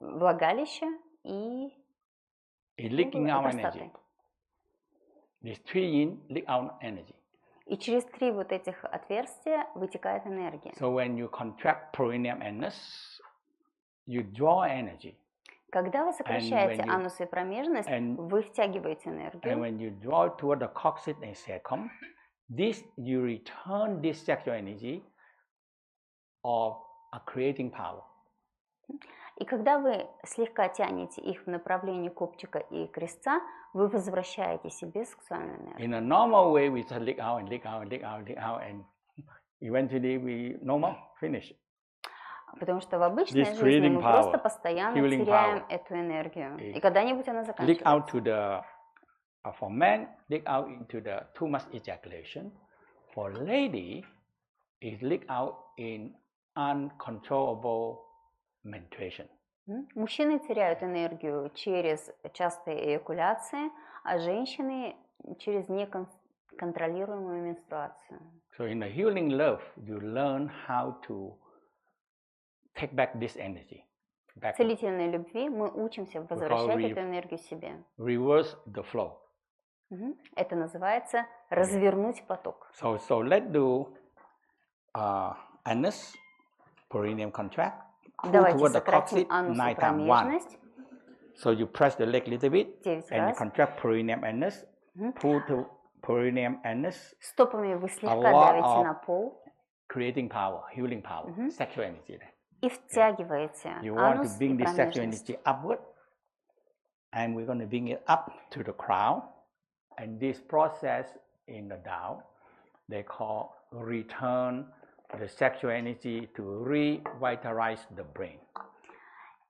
влагалище и It's leaking out простаты. energy. These three yin leak out energy. И через 3 вот этих отверстия вытекает энергия. So when you contract perineum anus, you draw energy. Когда вы сокращаете when you- анус и промежность, вы втягиваете And энергию. when you draw toward the coccyx and cecum, this you return this sexual energy of a creating power. И когда вы слегка тянете их в направлении копчика и крестца, вы возвращаете себе сексуальную энергию. In a normal way, we just leak out and leak out and leak out and leak out, and eventually we normal finish. Потому что в обычной This жизни creating мы power, просто постоянно healing теряем power. эту энергию. И И когда-нибудь она Leak out заканчивается. to the for men, leak out into the too much ejaculation. For lady, it leak out in uncontrollable menstruation. Мужчины теряют энергию через частые эякуляции, а женщины через неконтролируемую менструацию. So in the healing love, you learn how to take back this energy. В целительной любви мы учимся возвращать эту энергию себе. Reverse the flow. Это называется развернуть поток. So let's do anus, perineum contract. Pull Давайте toward the сократим coccyx, анус и 9 times. 1. промежность. So you press the leg a little bit, 9 and you раз. contract perineum anus. Pull to perineum anus, Стопами вы слегка lot давите of- на пол creating power, healing power, sexual energy. и втягиваете You want to анус и bring this sexual промежность. energy upward, and we're going to bring it up to the crown. And this process in the Tao, they call return the sexual energy to revitalize the brain.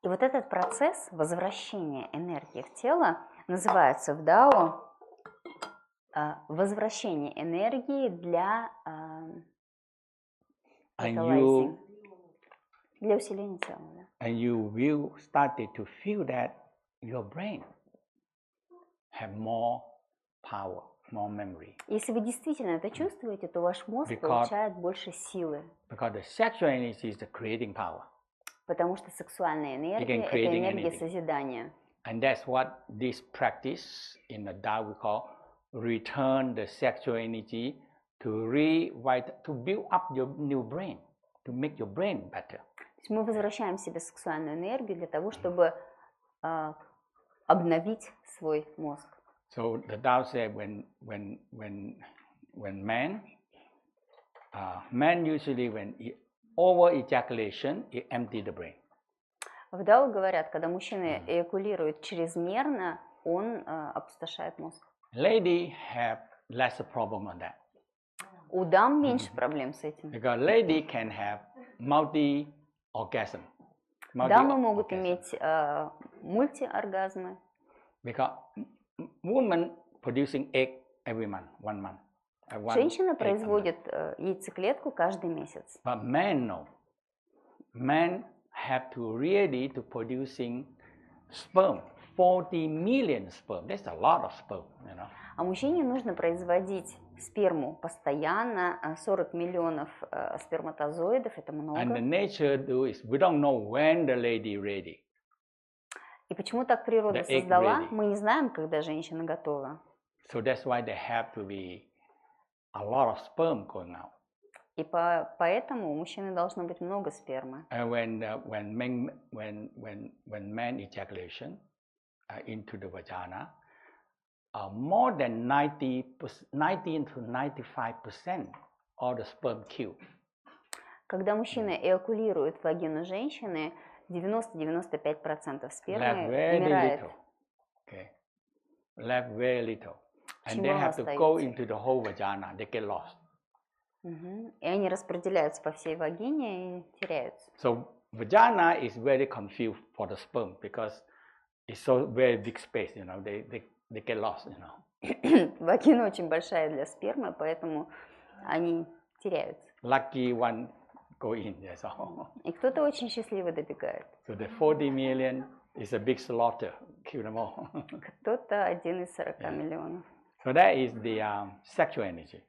И вот этот процесс возвращения энергии в тело называется в Дао возвращение энергии для And для усиления тела. Да. you will start to feel that your brain have more power, more memory. Если вы действительно это чувствуете, то ваш мозг Because- получает больше силы, Because the sexual energy is the creating power. потому что сексуальная энергия – это creating энергия anything. созидания. And that's what this practice in the Tao we call return the sexual energy to build up your new brain, to make your brain better. То есть мы возвращаем себе сексуальную энергию для того, чтобы обновить свой мозг. So the Tao said when men usually when over ejaculation it empty the brain. В Дао говорят, когда мужчины эякулируют чрезмерно, он опустошает мозг. Lady have less problem on that. У дам меньше проблем с этим. Because lady can have multi-orgasm. Дамы могут иметь мультиоргазмы. Because woman producing egg every month, 1 month. Женщина производит яйцеклетку каждый месяц. But men no. Men have to really to producing sperm, 40 million sperm. That's a lot of sperm, you know. А мужчине нужно производить сперму постоянно, 40 миллионов сперматозоидов, это много. And the nature do is we don't know when the lady ready. И почему так природа The egg создала? ready. Мы не знаем, когда женщина готова. So that's why there have to be a lot of sperm going out. И поэтому у мужчины должно быть много спермы. And when man ejaculation into the vagina, more than 90 to 95% of the sperm killed. Когда мужчина эякулирует в вагину женщины, 90-95% спермы умирает. Okay. Left very little. And Очень they мало have to go остается. into the whole vagina. They get lost. И они распределяются по всей вагине и теряются. So vagina is very confused for the sperm because it's so very big space, you know, they get lost, you know. Вагина очень большая для спермы, поэтому они теряются. Lucky one go in, that's all. И кто-то очень счастливо добегает. So the 40 million is a big slaughter, kill them all. Кто-то 1 из 40 миллионов. So that is the sexual energy.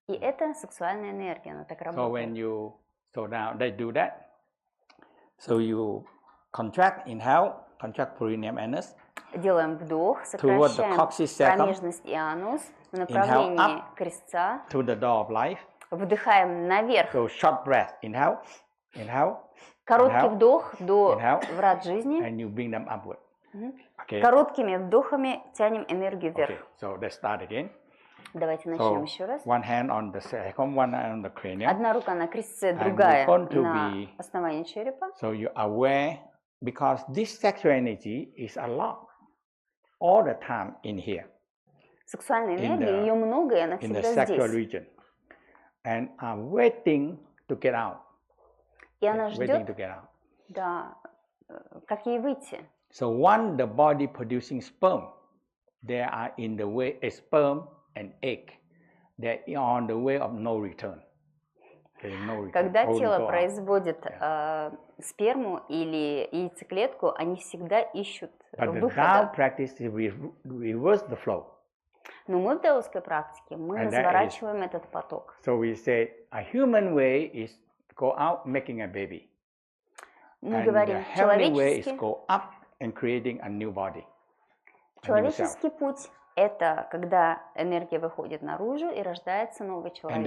И это сексуальная энергия, она так работает. So now they do that. So you contract, inhale, contract perineum anus. Делаем вдох, сокращаем промежность и анус в направлении крестца. To the door of life. Вдыхаем наверх. So short breath, inhale. Короткий вдох до врат жизни. And you bring them upward. Okay. Короткими вдохами тянем энергию вверх. Okay. So let's start again. Давайте начнем еще раз. One hand on the sacrum, one hand on the cranium. Одна рука на крестце, другая на основании черепа. So you're aware, because this sexual energy is a lot, all the time in here. Сексуальная энергия, ее много, и она всегда здесь. In the sexual region. And I'm waiting to get out. И она ждет, да, как ей выйти. So one, the body producing sperm, they are in the way, a sperm and egg, they're on the way of no return. Когда тело производит сперму или яйцеклетку, они всегда ищут выхода. Но мы в даосской практике, мы разворачиваем этот поток. So we say a human way is go out making a baby. Мы говорим, человеческий путь – это когда энергия выходит наружу и рождается новый человек.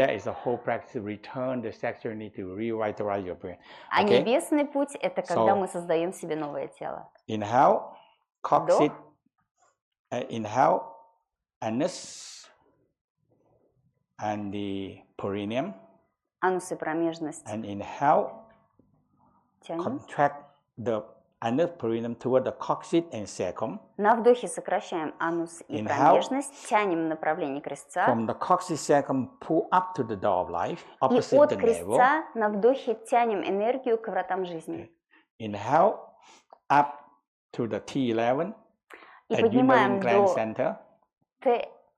А небесный путь – это когда мы создаем себе новое тело. Inhale, coccyx, inhale, anus, and the perineum. Анус и промежность. And inhale, contract the anus perineum toward the coccyx and sacrum. На вдохе сокращаем анус и промежность, тянем в направлении крестца. From the coccyx sacrum, pull up to the door of life, opposite и от the крестца navel. На вдохе тянем энергию к вратам жизни. Inhale, up to the T11, и поднимаем до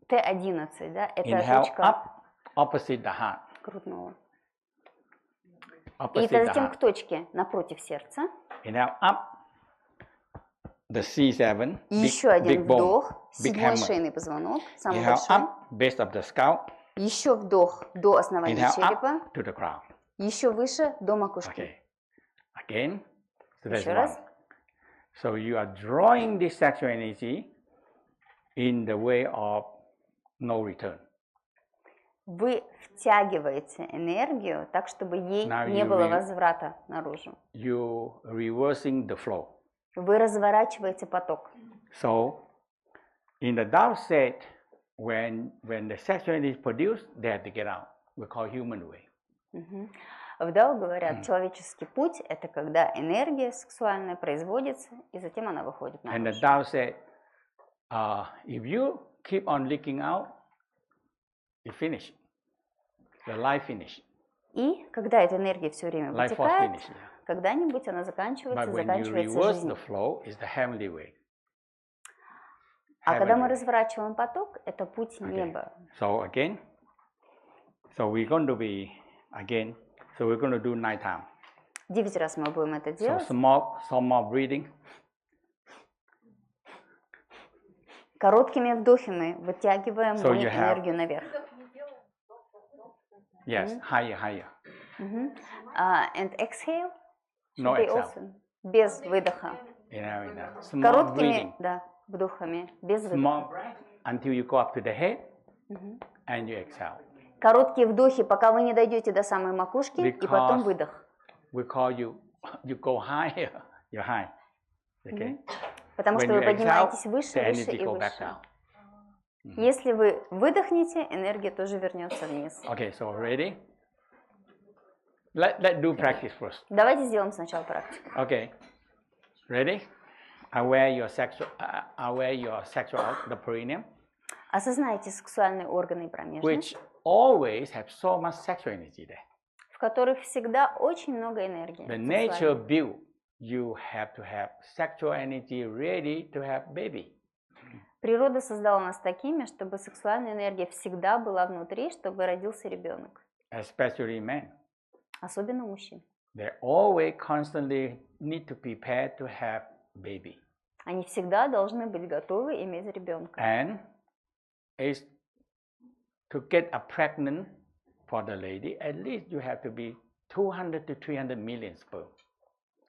T11, да, это inhale точка up, opposite the heart. Грудного. И затем к точке напротив сердца. Inhale up, the C7, и еще один вдох, седьмой шейный позвонок, самый большой. Up, base of the skull. Еще вдох до основания черепа. To the crown. Еще выше до макушки. Okay. Again. So еще раз. So you are drawing this sexual energy in the way of no return. Вы втягиваете энергию так, чтобы ей не было возврата наружу. You reversing the flow. Вы разворачиваете поток. So, in the Tao state, when the sexual energy is produced, they have to get out. We call human way. В Дао говорят, человеческий путь – это когда энергия сексуальная производится, и затем она выходит наружу. And the Tao said, if you keep on leaking out, you finish. The life finish. И когда эта энергия все время вытекает, когда-нибудь она заканчивается, заканчивается жизнь. А когда мы разворачиваем поток, это путь неба. So again, so we're going to be again. So we're going to do nighttime. 9 раз мы будем это делать. So small breathing. Короткими вдохами вытягиваем энергию наверх. Yes, higher. And exhale. No exhale. Без выдоха. Короткими, да, вдохами, без выдоха. Small breath until you go up to the head, and you exhale. Короткие вдохи, пока вы не дойдете до самой макушки, и потом выдох. We call you go higher, you're high. Okay? Потому что вы поднимаетесь выше, выше и выше. Если вы выдохнете, энергия тоже вернется вниз. Okay, so ready? Let's do practice first. Давайте сделаем сначала практику. Okay, ready? Aware your sexual, the perineum. Осознайте сексуальные органы и промежность, Which always have so much sexual energy there. В которых всегда очень много энергии. The nature built you have to have sexual energy ready to have baby. Природа создала нас такими, чтобы сексуальная энергия всегда была внутри, чтобы родился ребенок. Especially men. Особенно у мужчин. They always constantly need to prepare to have baby. Они всегда должны быть готовы иметь ребенка. And is to get a pregnant for the lady, at least you have to be 200 to 300 million sperm.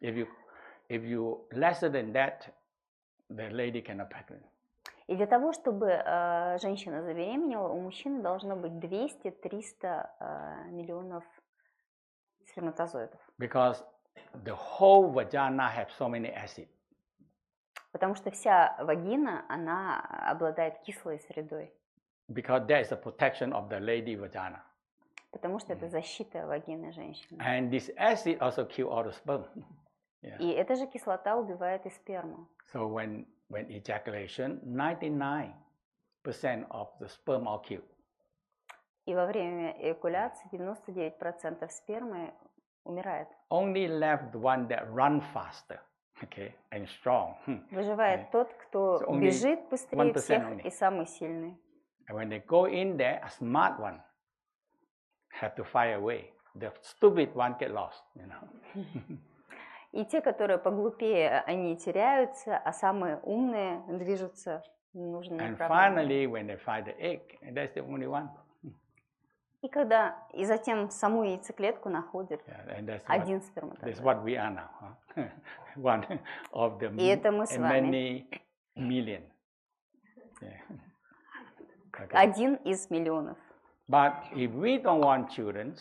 If you lesser than that, the lady cannot pregnant. И для того, чтобы женщина забеременела, у мужчины должно быть 200-300 миллионов сперматозоидов. Because the whole vagina have so many acids. Потому что вся вагина, она обладает кислой средой. Because there is a protection of the lady vagina. Потому что это защита вагины женщины. And this acid also kill all the sperm. Yeah. И эта же кислота убивает и сперму. So when ejaculation, 99% of the sperm are killed. И во время эякуляции 99% спермы умирает. Only left the one that run faster, okay, and strong. Выживает тот, кто бежит быстрее всех и самый сильный. And when they go in there, a smart one have to fly away. The stupid one get lost, you know. И те, которые поглупее, они теряются, а самые умные движутся в нужном направлении. And finally, when they find the egg, that's the only one. И затем саму яйцеклетку находят один сперматозоид. That's what we are now. One of the many million. Okay. Один из миллионов. But if we don't want children,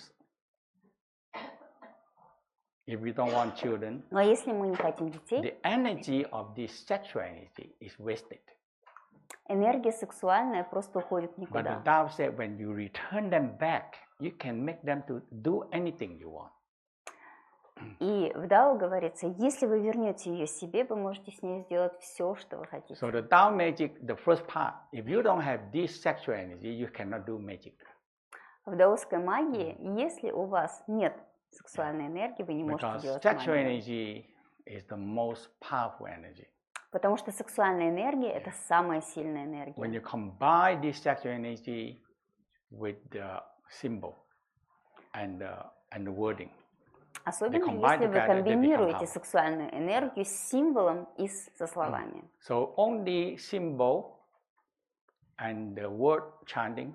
но если мы не хотим детей, the energy of this sexual energy is wasted. Энергия сексуальная просто уходит никуда. But the Tao said, when you return them back, you can make them to do anything you want. И в Дао говорится, если вы вернете ее себе, вы можете с ней сделать все, что вы хотите. So the Tao magic, the first part, if you don't have this sexual energy, you cannot do magic. В даосской магии, если у вас нет сексуальной энергии, вы не можете делать магию. Sexual energy is the most powerful energy. Потому что сексуальная энергия – это самая сильная энергия. When you combine this sexual energy with the symbol and the wording. Особенно если вы комбинируете сексуальную энергию с символом и со словами. So only symbol and the word chanting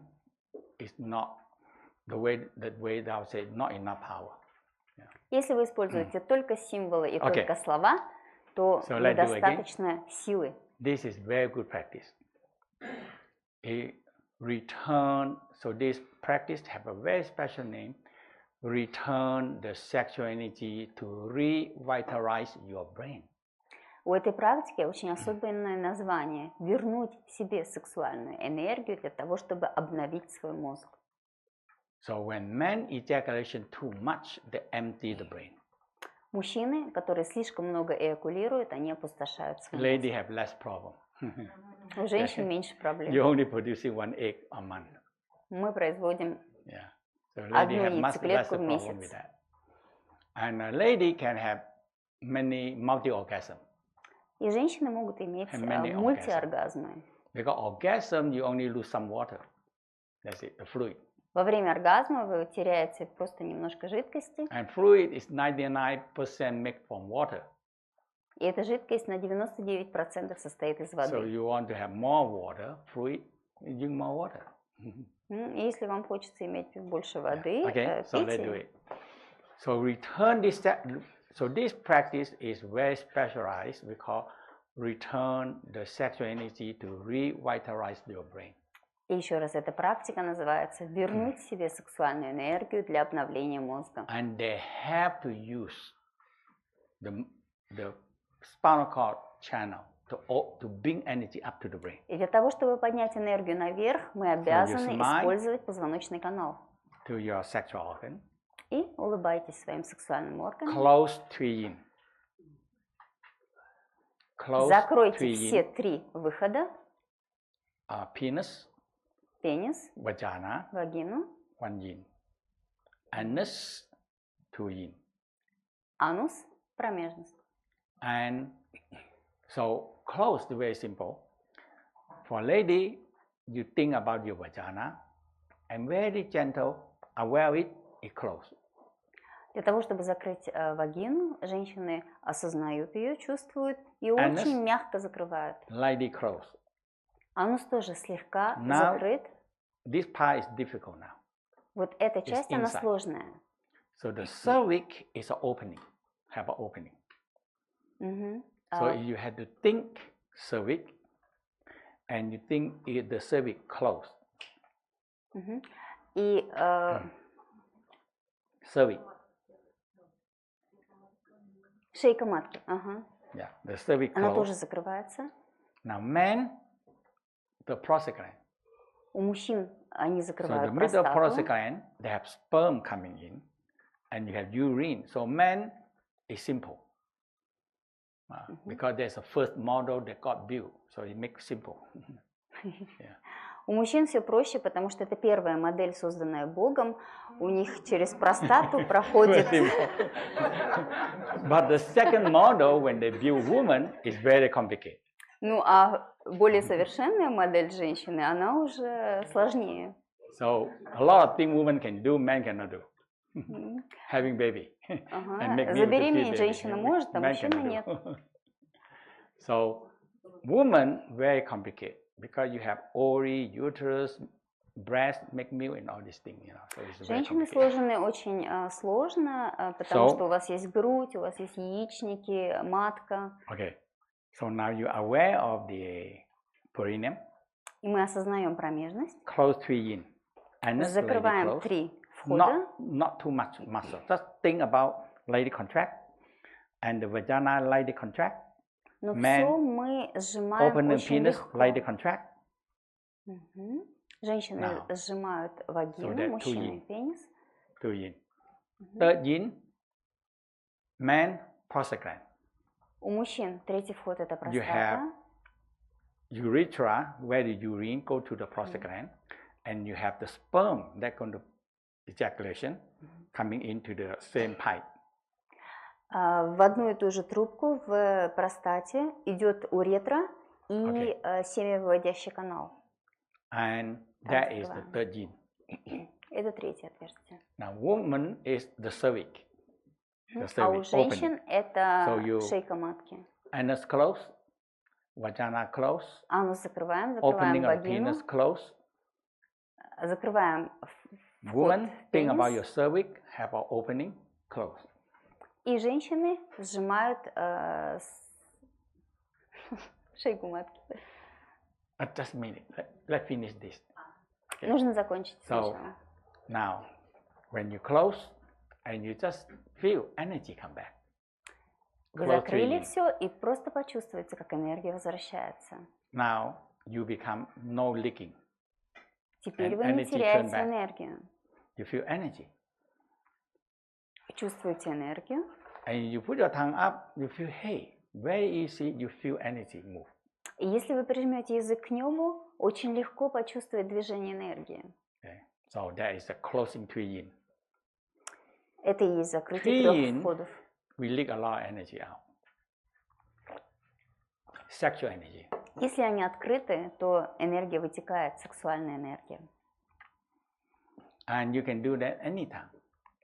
is not the way Tao said, not enough power. Если вы используете только символы и только слова, то недостаточно силы. This is very good practice. So this practice have a very special name. Return the sexual energy to revitalize your brain. У этой практики очень особенное название – вернуть себе сексуальную энергию для того, чтобы обновить свой мозг. So when men ejaculation too much, they empty the brain. Мужчины, которые слишком много эякулируют, они опустошают свой мозг. Lady have less problem. У женщин меньше проблем. You're only producing one egg a month. Мы производим одну яйцеклетку в месяц. And a lady can have many multi-orgasms. И женщины могут иметь мультиоргазмы. Because orgasm, you only lose some water. That's it, the fluid. Во время оргазма вы теряете просто немножко жидкости. And fluid is 99% made from water. И эта жидкость на 99% состоит из воды. So you want to have more water, fluid, drink more water. Если вам хочется иметь больше воды, so let's do it. So return this. So this practice is very specialized. We call return the sexual energy to revitalize your brain. И еще раз, эта практика называется «вернуть себе сексуальную энергию для обновления мозга». And they have to use the spinal cord channel to bring energy up to the brain. И для того, чтобы поднять энергию наверх, мы обязаны использовать позвоночный канал. To your sexual organ. И улыбайтесь своим сексуальным органам. Close 3 in. Закройте все 3 выхода. Penis. Пенис. Vagina. Вагину. 1 yin. Anus. 2 yin. Анус. Промежность. And so close is very simple. For lady, you think about your vagina and very gentle, aware of it, it close. Для того, чтобы закрыть вагину, женщины осознают ее, чувствуют и очень мягко закрывают. Lightly close. Анус тоже слегка закрыт. This part is difficult now. Вот эта часть, она сложная. So the cervix is an opening, have an opening. So you have to think cervix, and you think the cervix closed. И cervix. Шейка матки. Yeah, the cervix closed. Она тоже закрывается. Now men, the prostate gland. У мужчин они закрывают So the middle простату. prostate gland, they have sperm coming in, and you have urine. So men is simple. Because there's a first model that got built, so it makes simple. Yeah. У мужчин все проще, потому что это первая модель, созданная Богом. У них через простату проходит... But the second model, when they build woman, is very complicated. Ну, а более совершенная модель женщины, она уже сложнее. So a lot of things women can do, men cannot do. Having baby. Забеременеть женщина может, а мужчина нет. So woman very complicated because you have ovary, uterus, breast, make milk, and all these things. You know, so it's Женщины сложены очень сложно, потому что у вас есть грудь, у вас есть яичники, матка. Okay. So now you are aware of the perineum. И мы осознаем промежность. Close 3 in. Anus, закрываем 3 входа. Not too much muscle. Just think about lady contract and the vagina lady contract. Но все мы сжимаем очень легко. Lady contract. Женщины сжимают вагину, мужчины пенис. 2 in. Third in. Man, prostate gland. У мужчин третий вход это простата. You have urethra, where the urine go to the prostate gland, and you have the sperm that go to ejaculation coming into the same pipe. В одну и ту же трубку в простате идет уретра и семявыводящий канал. And that is the third gene. Это третье отверстие. Now, woman is the cervix. А у женщин это шейка матки. Anus close, vagina close. Анус закрываем, закрываем вагину. Penis close. Закрываем Woman, think about your cervix, have an opening, close. И женщины сжимают шейку матки. Just a minute. Let's finish this. Okay. Нужно закончить сначала. Now, when you close, and you just feel energy come back. Вы закрыли все и просто почувствуете, как энергия возвращается. Now you become no leaking. Теперь вы не теряете энергию. You feel energy. Чувствуете энергию. And you put your tongue up, you feel, hey, very easy, you feel energy move. И если вы прижмете язык к небу, очень легко почувствовать движение энергии. Okay. So that is the closing 3 in. Это и есть закрытие 3 входов. We leak a lot of energy out. Sexual energy. Если они открыты, то энергия вытекает, сексуальная энергия. And you can do that anytime.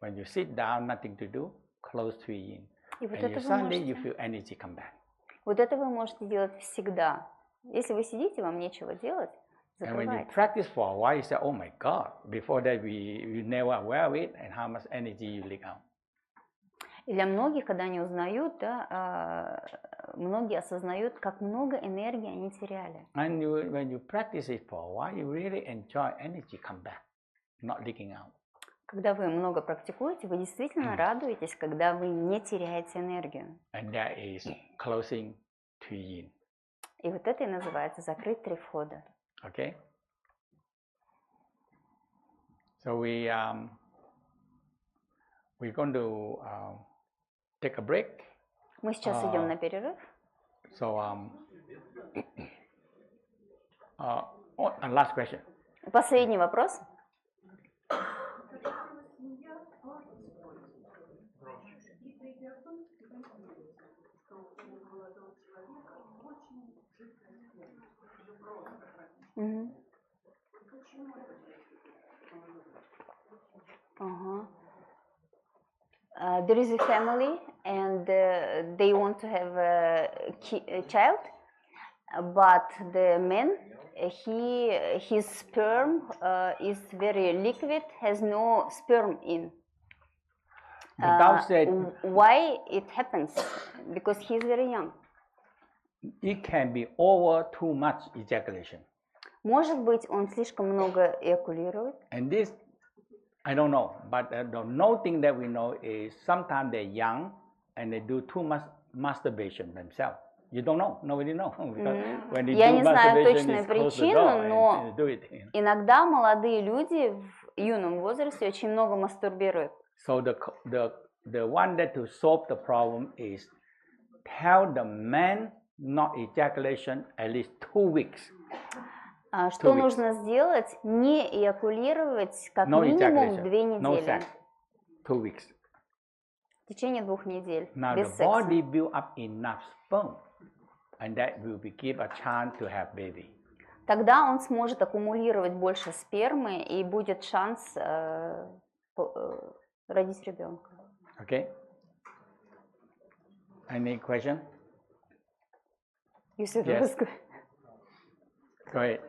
When you sit down, nothing to do, close 3 in. И вот and suddenly you feel energy come back. Вот это вы можете делать всегда. Если вы сидите, вам нечего делать, закрывайте. And when you practice for a while, you say, oh my God, before that we never aware of it and how much energy you leak out. И для многих, когда они узнают, да, многие осознают, как много энергии они теряли. And when you practice it for a while, you really enjoy energy come back, not leaking out. Когда вы много практикуете, вы действительно радуетесь, когда вы не теряете энергию. And that is closing to yin. И вот это и называется закрыть три входа. Okay. So we're going to take a break. Мы сейчас идем на перерыв. So last question. Последний вопрос. There is a family and they want to have a child, but the man, his sperm is very liquid, has no sperm in. The Tao said, why it happens? Because he is very young. It can be over too much ejaculation. Может быть, он слишком много эякулирует. And this, I don't know, but the no thing that we know is sometimes they're young and they do too much masturbation themselves. You don't know, nobody knows. When they Я do не знаю masturbation, точную it's close the причину, door но and do it. иногда молодые люди в юном возрасте очень много мастурбируют. So the one that to solve the problem is tell the man not ejaculation at least 2 weeks. Что нужно сделать? Не эякулировать как минимум 2 недели. No sex. 2 weeks. В течение 2 недель. Now без the секса. body build up enough sperm, and that will be give a chance to have baby. Тогда он сможет аккумулировать больше спермы и будет шанс родить ребенка. Okay. Any question? You said Yes. good. Go ahead.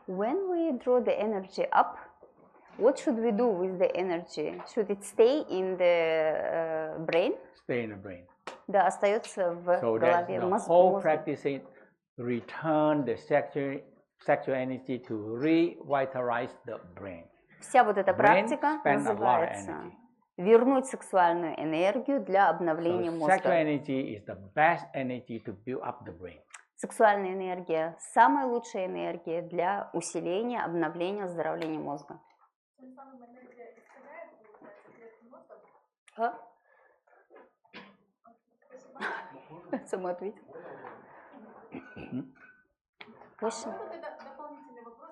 When we draw the energy up, what should we do with the energy? Should it stay in the brain? Stay in the brain. Да, остается в So that's голове, the мозгу. whole practicing return the sexual energy to revitalize the brain. Вся вот эта Brain практика spend a lot of называется energy. вернуть сексуальную энергию для обновления So мозга. sexual energy is the best energy to build up the brain. Сексуальная энергия – самая лучшая энергия для усиления, обновления, оздоровления мозга. Сама ответь. Question? Дополнительный вопрос.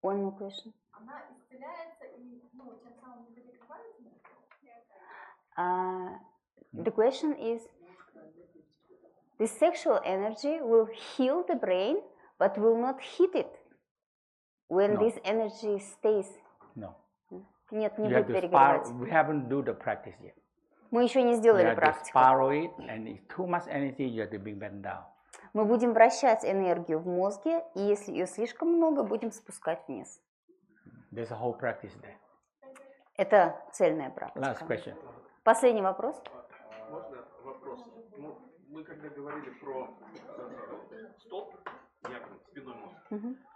One more question. Она исцеляется и, тем самым не перекрывается? The question is, the sexual energy will heal the brain, but will not hit it when No. this energy stays. No. Нет, не You have будет to перегревать. we haven't do the practice yet. Мы еще не You сделали have to практику. spiral it, and it's too much energy, you have to bring them down. Мы будем вращать энергию в мозге, и если ее слишком много, будем спускать вниз. There's a whole practice there. Это цельная Last практика. question. Последний вопрос. Можно вопрос? Мы когда говорили про столб, якорь, спинной мозг,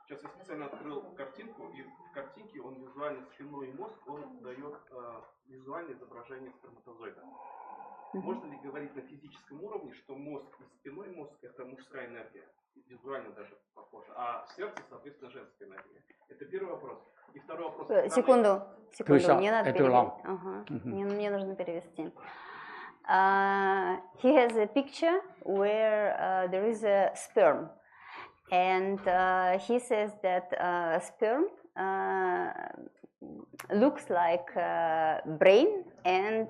сейчас я специально открыл картинку, и в картинке он визуально спинной мозг, он дает визуальное изображение сперматозоида. Можно ли говорить на физическом уровне, что мозг и спинной мозг – это мужская энергия, визуально даже похоже, а сердце, соответственно, женская энергия? Это первый вопрос. И второй вопрос. Секунду, мне надо это long. перевести. Мне нужно перевести. He has a picture where there is a sperm, and he says that sperm looks like brain and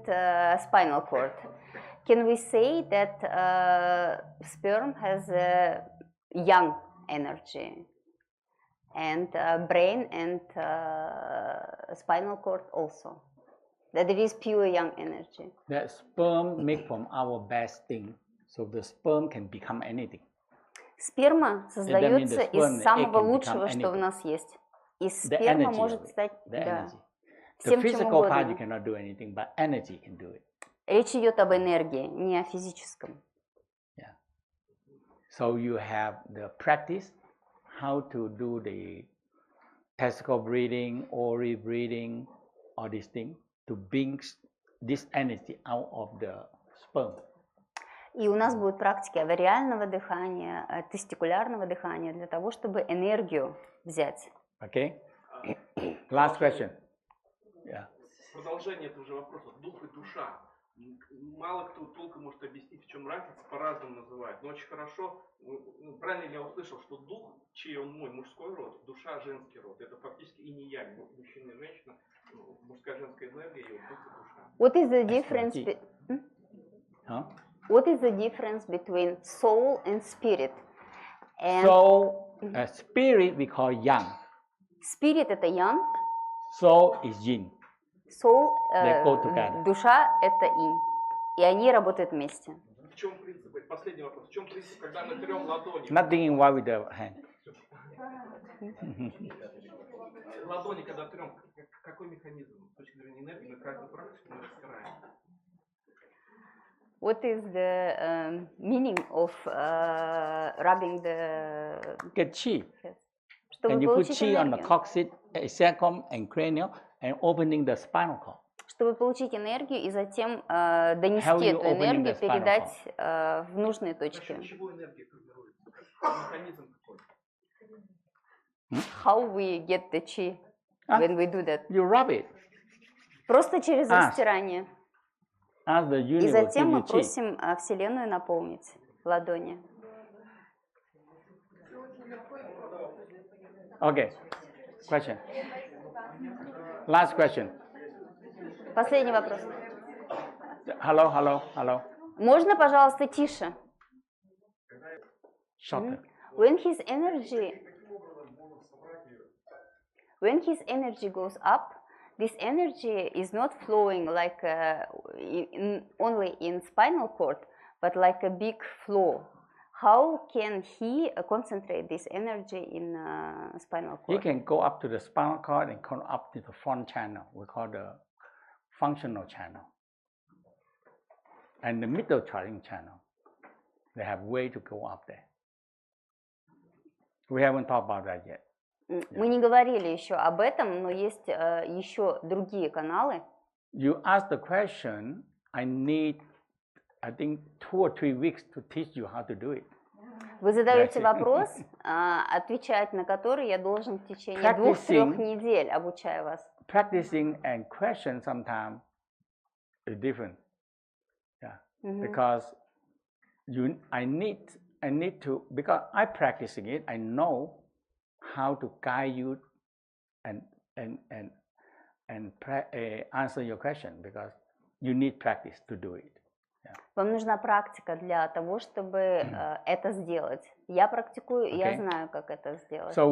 spinal cord. Can we say that sperm has a young energy, and brain and spinal cord also? That it is pure young energy. That sperm made from our best thing, so the sperm can become anything. Сперма создается sperm из and самого egg can лучшего, become что в anything. нас есть. И the сперма energy может of it, стать the да, energy. The всем чем physical part you угодно. cannot do anything, but energy can do it. Речь идет об энергии, не о физическом. Yeah. So you have the practice how to do the testicle breathing, ori breathing, all these things to bring this energy out of the sperm. И у нас будут практики авариального дыхания, тестикулярного дыхания для того, чтобы энергию взять. Okay. Last question. Yeah. Продолжение этого же вопроса. Дух и душа. Мало кто толком может объяснить, в чем разница, по-разному называют. Но очень хорошо, правильно ли я услышал, что дух, чей он мой, мужской род, душа женский род. Это фактически и не я, мужчина и женщина, мужская женская энергия, и дух и душа. What is the difference? What is the difference between soul and spirit? And So spirit we call yang. Spirit это yang, Soul is yin. soul They go together. душа это инь. И они работают вместе. В чем принцип? Это последний вопрос. В чем принцип, когда мы трем ладони? Nothing involved with the hand. Ладони, когда трем, какой механизм? С точки зрения энергии, мы каждую практику мы раскрываем. What is the meaning of rubbing the Get chi. Чтобы And you put получить chi on the энергию. coccyx, sacrum, and cranial, and opening the spinal cord. Чтобы получить энергию и затем How донести you эту opening энергию, the spinal передать в нужные За точки. счет чего энергия формируется? Механизм какой? How we get the chi when we do that? You rub it. Просто через Ask. растирание. Ask the И universe затем give мы you chi. просим Вселенную наполнить ладони. Okay. Question. Last question. Последний вопрос. Hello, hello, hello. Можно, пожалуйста, тише? Shorter. When his energy goes up, this energy is not flowing like only in spinal cord, but like a big flow. How can he concentrate this energy in spinal cord? You can go up to the spinal cord and come up to the front channel. We call the functional channel. And the middle charging channel. They have way to go up there. We haven't talked about that yet. Мы не говорили еще об этом, но есть еще другие каналы. You ask the question, I think 2 or 3 weeks to teach you how to do it. Вы задаете That's it. вопрос, отвечать на который я должен в течение Practicing. 2-3 недель, обучая вас. Practicing and question sometimes is different. Yeah. Because I need to, because I practicing it, I know how to guide you and answer your question, because you need practice to do it. Вам нужна практика для того, чтобы это сделать. Я практикую, и я Okay. знаю, как это сделать. So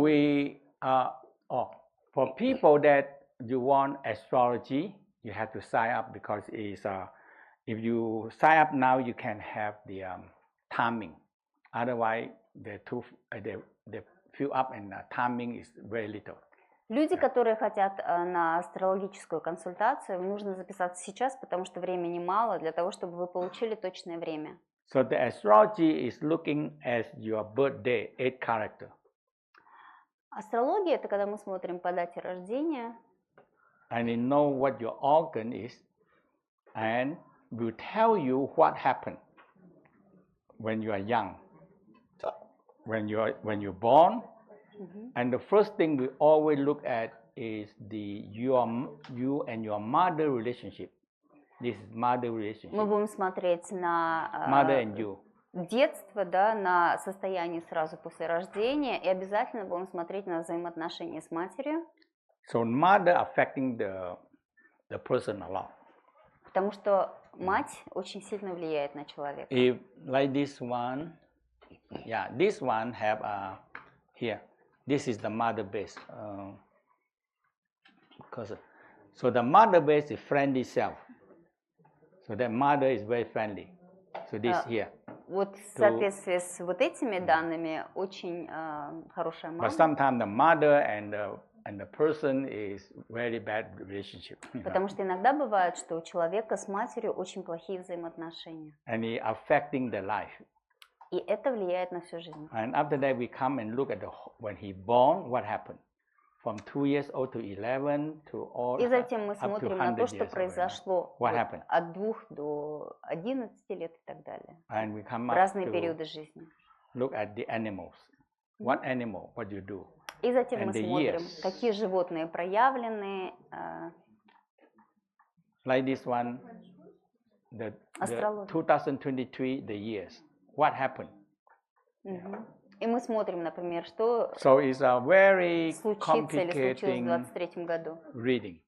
for people that you want astrology, you have to sign up, because if you sign up now, you can have the timing. Otherwise, they fill up and timing is very little. Люди, которые хотят на астрологическую консультацию, им нужно записаться сейчас, потому что времени мало, для того, чтобы вы получили точное время. So the astrology is looking at your birthday, 8 character. Астрология – это когда мы смотрим по дате рождения, And they know what your organ is, and will tell you what happened when you are young. When you're born, and the first thing we always look at is you and your mother relationship. This is mother relationship. мы будем смотреть на Mother and you. детство, да, на состояние сразу после рождения, и обязательно будем смотреть на взаимоотношения с матерью. So mother affecting the person a lot. Потому что мать очень сильно влияет на человека. If like this one, yeah, this one have here. This is the mother base. So the mother base is friendly self. So that mother is very friendly. So this here. Вот в соответствии с вот этими данными очень хорошая But мама. sometimes the mother and the and the person is very bad relationship. Потому что иногда бывает, что у человека с матерью очень плохие взаимоотношения. And he affecting the life. И это влияет на всю жизнь. And after that, we come and look at when he born, what happened. From 2 years old to 11 to all И затем мы up to смотрим на 100 то, что years old. произошло What вот happened? от 2 до 11 лет и так далее. And we come В up разные to периоды жизни. look at the animals. What animal, what you do. И затем And мы the смотрим, years. какие животные проявлены. Like this one, the Астрология. 2023, the years. What happened? И мы смотрим, например, что So it's a very случится или случилось в complicating 23 году. reading.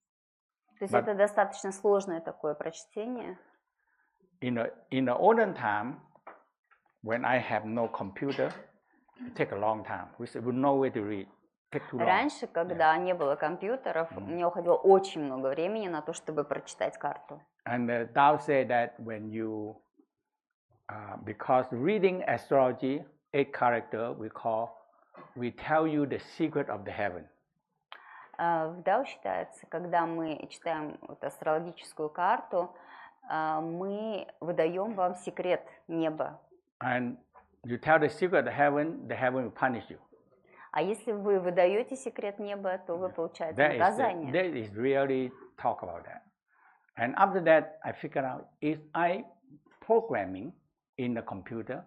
То есть But- это достаточно сложное такое прочтение. In the olden time, when I have no computer, it take a long time. We said, we know where to read. Take too long. Раньше, когда не было компьютеров, мне уходило очень много времени на то, чтобы прочитать карту. And Tao said that when you, because reading astrology, 8 character, we tell you the secret of the heaven. В Дао считается, когда мы читаем вот астрологическую карту, мы выдаем вам секрет неба. And you tell the secret of the heaven will punish you. А если вы выдаете секрет неба, то вы получаете That наказание. is really talk about that. And after that, I figured out, is I programming in the computer,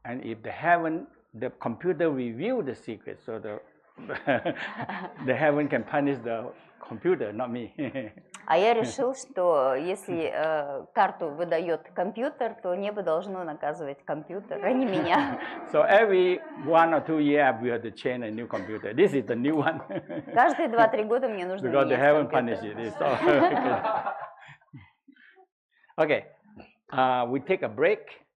and if the computer reveal the secret, so the heaven can punish the computer, not me. А я решил, что если карту выдает компьютер, то небо должно наказывать компьютер, а не меня. So every 1 or 2 years, we have to change a new computer. This is the new one. Каждые 2-3 года мне нужно Because the менять heaven punish компьютер. it. It's all okay, we take a break.